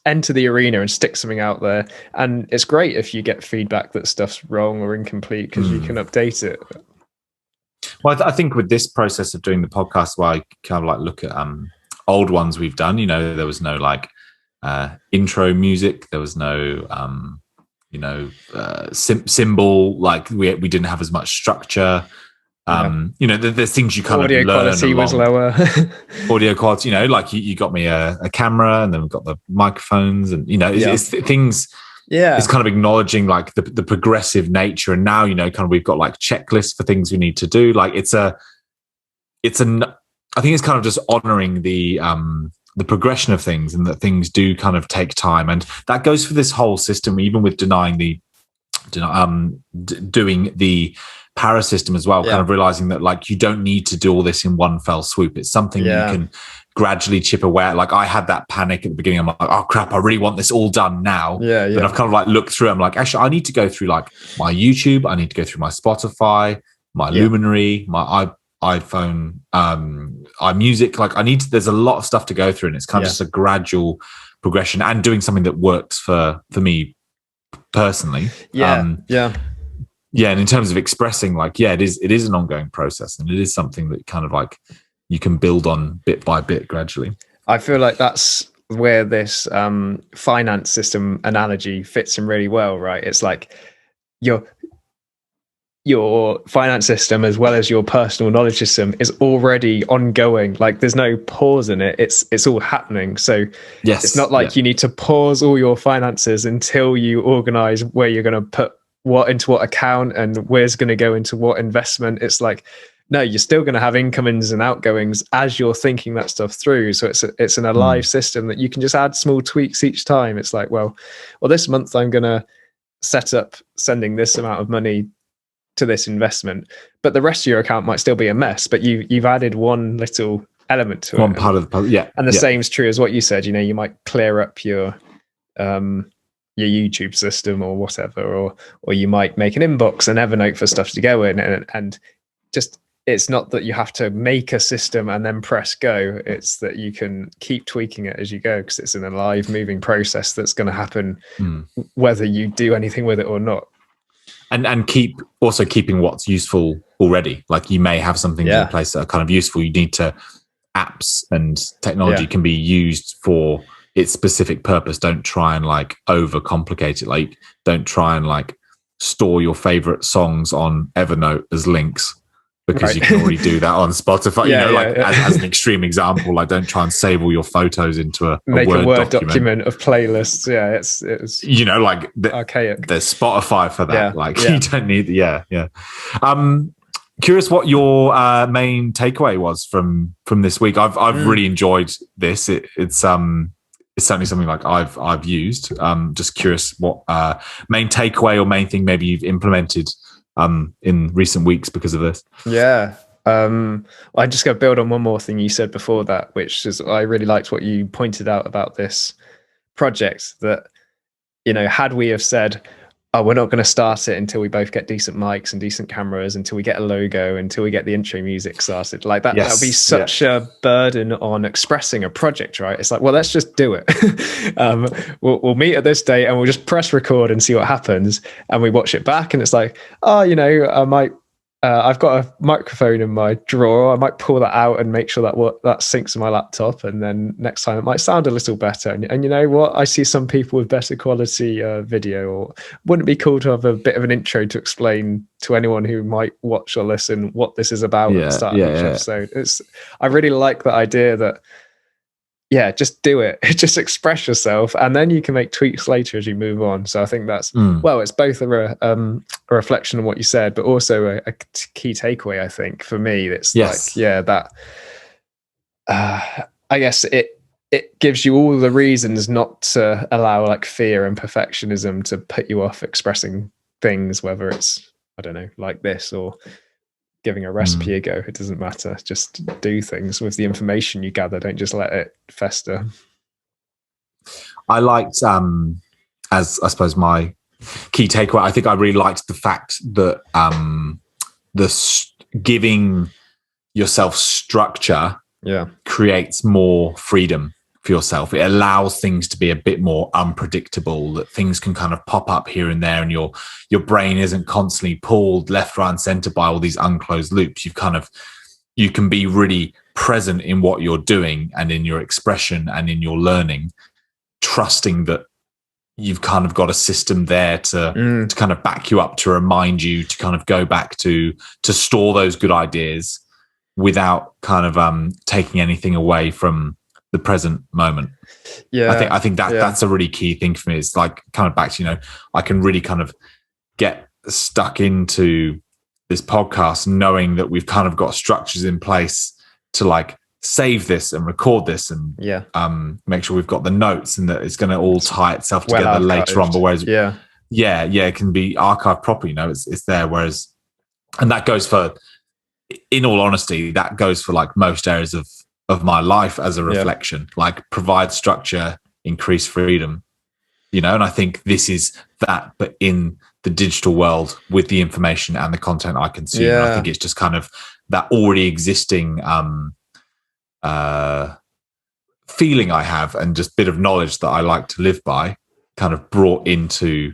enter the arena and stick something out there. And it's great if you get feedback that stuff's wrong or incomplete because you can update it. Well, I think with this process of doing the podcast, where I kind of like look at old ones we've done, there was no like intro music. There was no, symbol, like we didn't have as much structure. There's things you kind audio of learn. Audio quality was lower. Audio quality, like you got me a camera, and then we've got the microphones, and it's things. Yeah, it's kind of acknowledging like the progressive nature, and now kind of we've got like checklists for things we need to do. Like I think it's kind of just honoring the progression of things, and that things do kind of take time, and that goes for this whole system, even with doing the para system as well. Kind of realizing that like you don't need to do all this in one fell swoop. It's something you can gradually chip away at. Like I had that panic at the beginning. I'm like, oh crap, I really want this all done now. But I've kind of like looked through. I'm like, actually, I need to go through like my YouTube. I need to go through my Spotify, my Luminary, my iPhone, iMusic. Like there's a lot of stuff to go through, and it's kind of just a gradual progression and doing something that works for me personally. And in terms of expressing, like, it is an ongoing process, and it is something that kind of like you can build on bit by bit gradually. I feel like that's where this finance system analogy fits in really well, right? It's like your finance system as well as your personal knowledge system is already ongoing. Like there's no pause in it. It's all happening. So it's not like you need to pause all your finances until you organize where you're going to put what into what account and where's going to go into what investment. It's like, no, you're still going to have incomings and outgoings as you're thinking that stuff through. So it's an alive system that you can just add small tweaks each time. It's like, well, this month I'm going to set up sending this amount of money to this investment, but the rest of your account might still be a mess, but you've added one little element to one part of the puzzle. And the same is true as what you said. You might clear up your YouTube system or whatever, or you might make an inbox and Evernote for stuff to go in, and just, it's not that you have to make a system and then press go. It's that you can keep tweaking it as you go, because it's an alive moving process that's going to happen whether you do anything with it or not. And keeping what's useful already. Like you may have something in place that are kind of useful. You need to, apps and technology can be used for its specific purpose. Don't try and like overcomplicate it. Like don't try and like store your favorite songs on Evernote as links, because you can already do that on Spotify. Yeah, As an extreme example, like don't try and save all your photos into a Word document of playlists. Yeah, it's archaic. There's Spotify for that. Yeah, you don't need. Yeah. Curious what your main takeaway was from this week. I've really enjoyed this. It's certainly something like I've used. Just curious what main takeaway or main thing maybe you've implemented in recent weeks because of this. Yeah. I just got to build on one more thing you said before that, which is I really liked what you pointed out about this project, that, had we have said, oh, we're not going to start it until we both get decent mics and decent cameras, until we get a logo, until we get the intro music started, like that, that would be such a burden on expressing a project, right? It's like, well, let's just do it. We'll meet at this date and we'll just press record and see what happens. And we watch it back and it's like, oh, I might, I've got a microphone in my drawer. I might pull that out and make sure that syncs to my laptop. And then next time it might sound a little better. And you know what? I see some people with better quality video. Or wouldn't it be cool to have a bit of an intro to explain to anyone who might watch or listen what this is about at the start of each episode? I really like that idea that, just do it. Just express yourself, and then you can make tweaks later as you move on. So I think that's it's both a reflection on what you said, but also a key takeaway. I think for me, it's I guess it gives you all the reasons not to allow like fear and perfectionism to put you off expressing things, whether it's like this or giving a recipe a go. It doesn't matter. Just do things with the information you gather. Don't just let it fester. I liked, as I suppose my key takeaway, I think I really liked the fact that giving yourself structure creates more freedom for yourself. It allows things to be a bit more unpredictable, that things can kind of pop up here and there, and your brain isn't constantly pulled left, right, and center by all these unclosed loops. You can be really present in what you're doing and in your expression and in your learning, trusting that you've kind of got a system there to kind of back you up, to remind you to kind of go back to store those good ideas without kind of taking anything away from the present moment. I think that's a really key thing for me. It's like kind of back to, I can really kind of get stuck into this podcast knowing that we've kind of got structures in place to like save this and record this and make sure we've got the notes and that it's going to all tie itself together later on. But whereas it can be archived properly, it's there. Whereas, and that goes for, in all honesty, that goes for like most areas of my life as a reflection, like provide structure, increase freedom, and I think this is that, but in the digital world with the information and the content I consume. And I think it's just kind of that already existing feeling I have and just bit of knowledge that I like to live by kind of brought into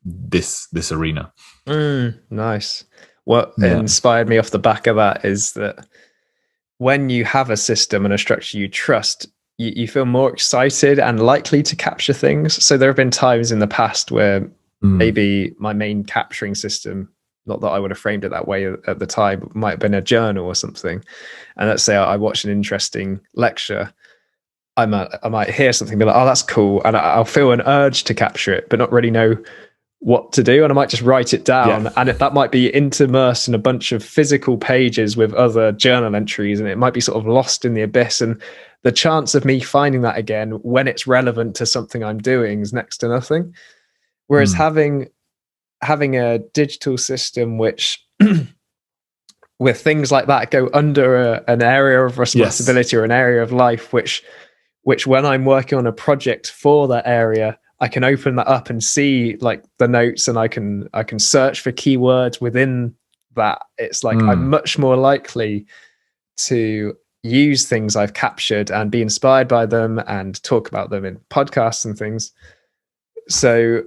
this arena. Nice. What inspired me off the back of that is that when you have a system and a structure you trust, you feel more excited and likely to capture things. So there have been times in the past where maybe my main capturing system, not that I would have framed it that way at the time, might have been a journal or something. And let's say I watch an interesting lecture, I might hear something and be like, oh, that's cool. And I'll feel an urge to capture it, but not really know what to do. And I might just write it down. And that might be immersed in a bunch of physical pages with other journal entries. And it might be sort of lost in the abyss. And the chance of me finding that again when it's relevant to something I'm doing is next to nothing. Whereas having a digital system which with things like that go under an area of responsibility or an area of life, which when I'm working on a project for that area, I can open that up and see like the notes, and I can search for keywords within that. It's like I'm much more likely to use things I've captured and be inspired by them and talk about them in podcasts and things. So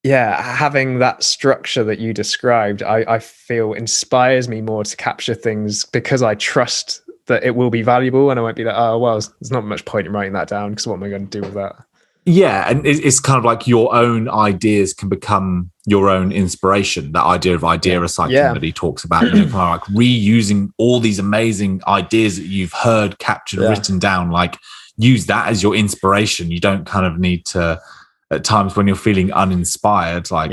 having that structure that you described, I feel inspires me more to capture things because I trust that it will be valuable, and I won't be like, oh, well, there's not much point in writing that down because what am I going to do with that? Yeah, and it's kind of like your own ideas can become your own inspiration. That idea of idea recycling that he talks about, kind of like reusing all these amazing ideas that you've heard, captured, written down. Like, use that as your inspiration. You don't kind of need to, at times when you're feeling uninspired, like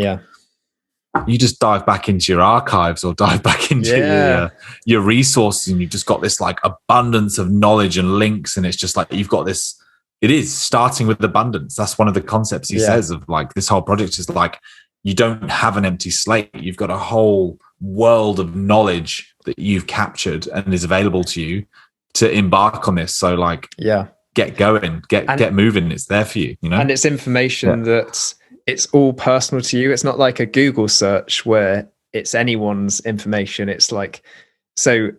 you just dive back into your archives or dive back into your resources, and you've just got this like abundance of knowledge and links, and it's just like you've got this. It is starting with abundance. That's one of the concepts he says of like this whole project is like, you don't have an empty slate. You've got a whole world of knowledge that you've captured and is available to you to embark on this. So like, get going, get moving. It's there for you, And it's information that it's all personal to you. It's not like a Google search where it's anyone's information. It's like, so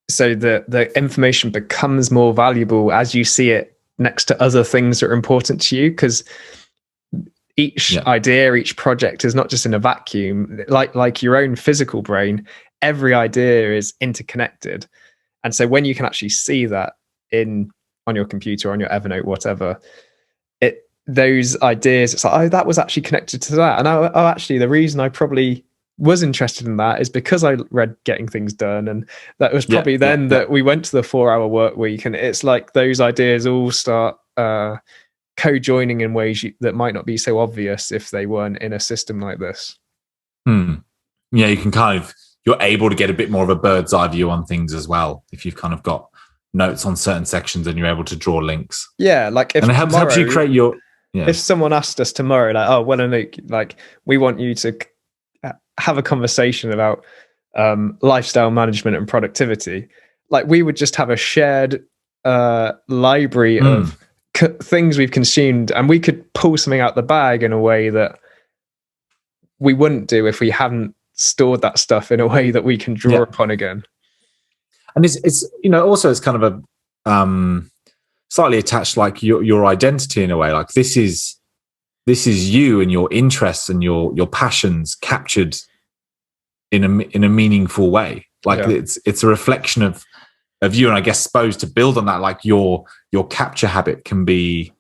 the information becomes more valuable as you see it next to other things that are important to you, because each idea, each project is not just in a vacuum. Like your own physical brain, every idea is interconnected. And so when you can actually see that on your computer, on your Evernote, whatever, those ideas, it's like, oh, that was actually connected to that. And actually the reason I probably was interested in that is because I read Getting Things Done, and that was probably that we went to the 4-hour work week, and it's like those ideas all start co-joining in ways that might not be so obvious if they weren't in a system like this. Yeah, you can you're able to get a bit more of a bird's eye view on things as well if you've kind of got notes on certain sections and you're able to draw links. Yeah, like if and it helps you create your. If someone asked us tomorrow, like, oh, well, like we want you to have a conversation about lifestyle management and productivity, like we would just have a shared library of things we've consumed, and we could pull something out the bag in a way that we wouldn't do if we hadn't stored that stuff in a way that we can draw upon again. And it's also it's kind of a slightly attached, like your identity in a way. Like this is you and your interests and your passions captured in a meaningful way. Like it's a reflection of you. And I guess supposed to build on that, like your capture habit can be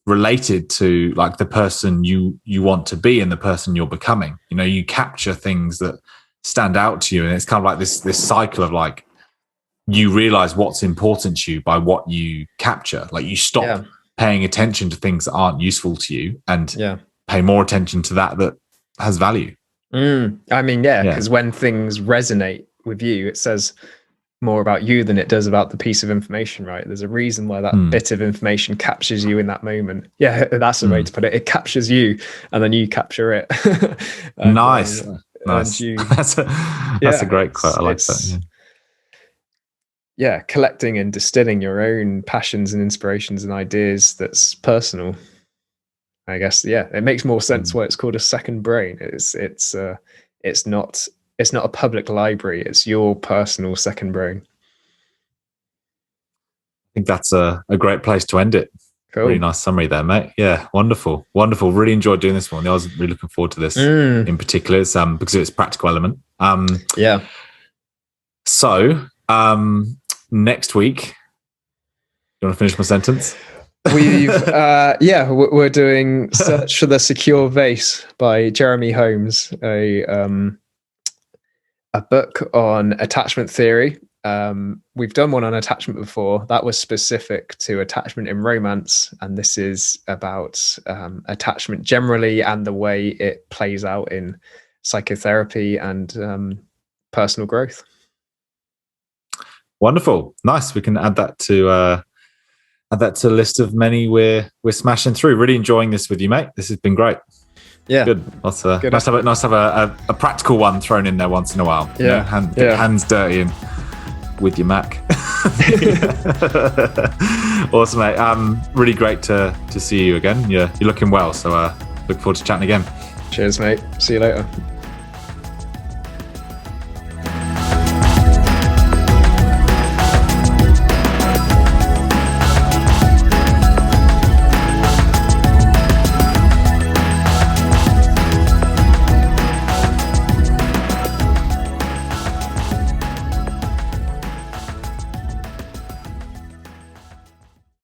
related to like the person you want to be and the person you're becoming. You capture things that stand out to you, and it's kind of like this cycle of like, you realize what's important to you by what you capture. Like you stop paying attention to things that aren't useful to you and pay more attention to that has value. I mean, because when things resonate with you, it says more about you than it does about the piece of information, right? There's a reason why that bit of information captures you in that moment. Yeah, that's the way to put it. It captures you and then you capture it. Nice. That's a great quote. I like that. Yeah, collecting and distilling your own passions and inspirations and ideas that's personal. I guess, it makes more sense why it's called a second brain. It's not a public library, it's your personal second brain. I think that's a great place to end it. Cool. Really nice summary there, mate. Yeah, wonderful. Really enjoyed doing this one. I was really looking forward to this in particular, because of its practical element. So next week, you want to finish my sentence? We're doing Search for the Secure Vase by Jeremy Holmes, a book on attachment theory. We've done one on attachment before. That was specific to attachment in romance, and this is about attachment generally and the way it plays out in psychotherapy and personal growth. Wonderful, nice. We can add that to a list of many we're smashing through. Really enjoying this with you, mate. This has been great. Yeah, good. Nice to have a practical one thrown in there once in a while. Hands dirty and with your Mac. Awesome, mate. Really great to see you again. You're looking well. So look forward to chatting again. Cheers, mate. See you later.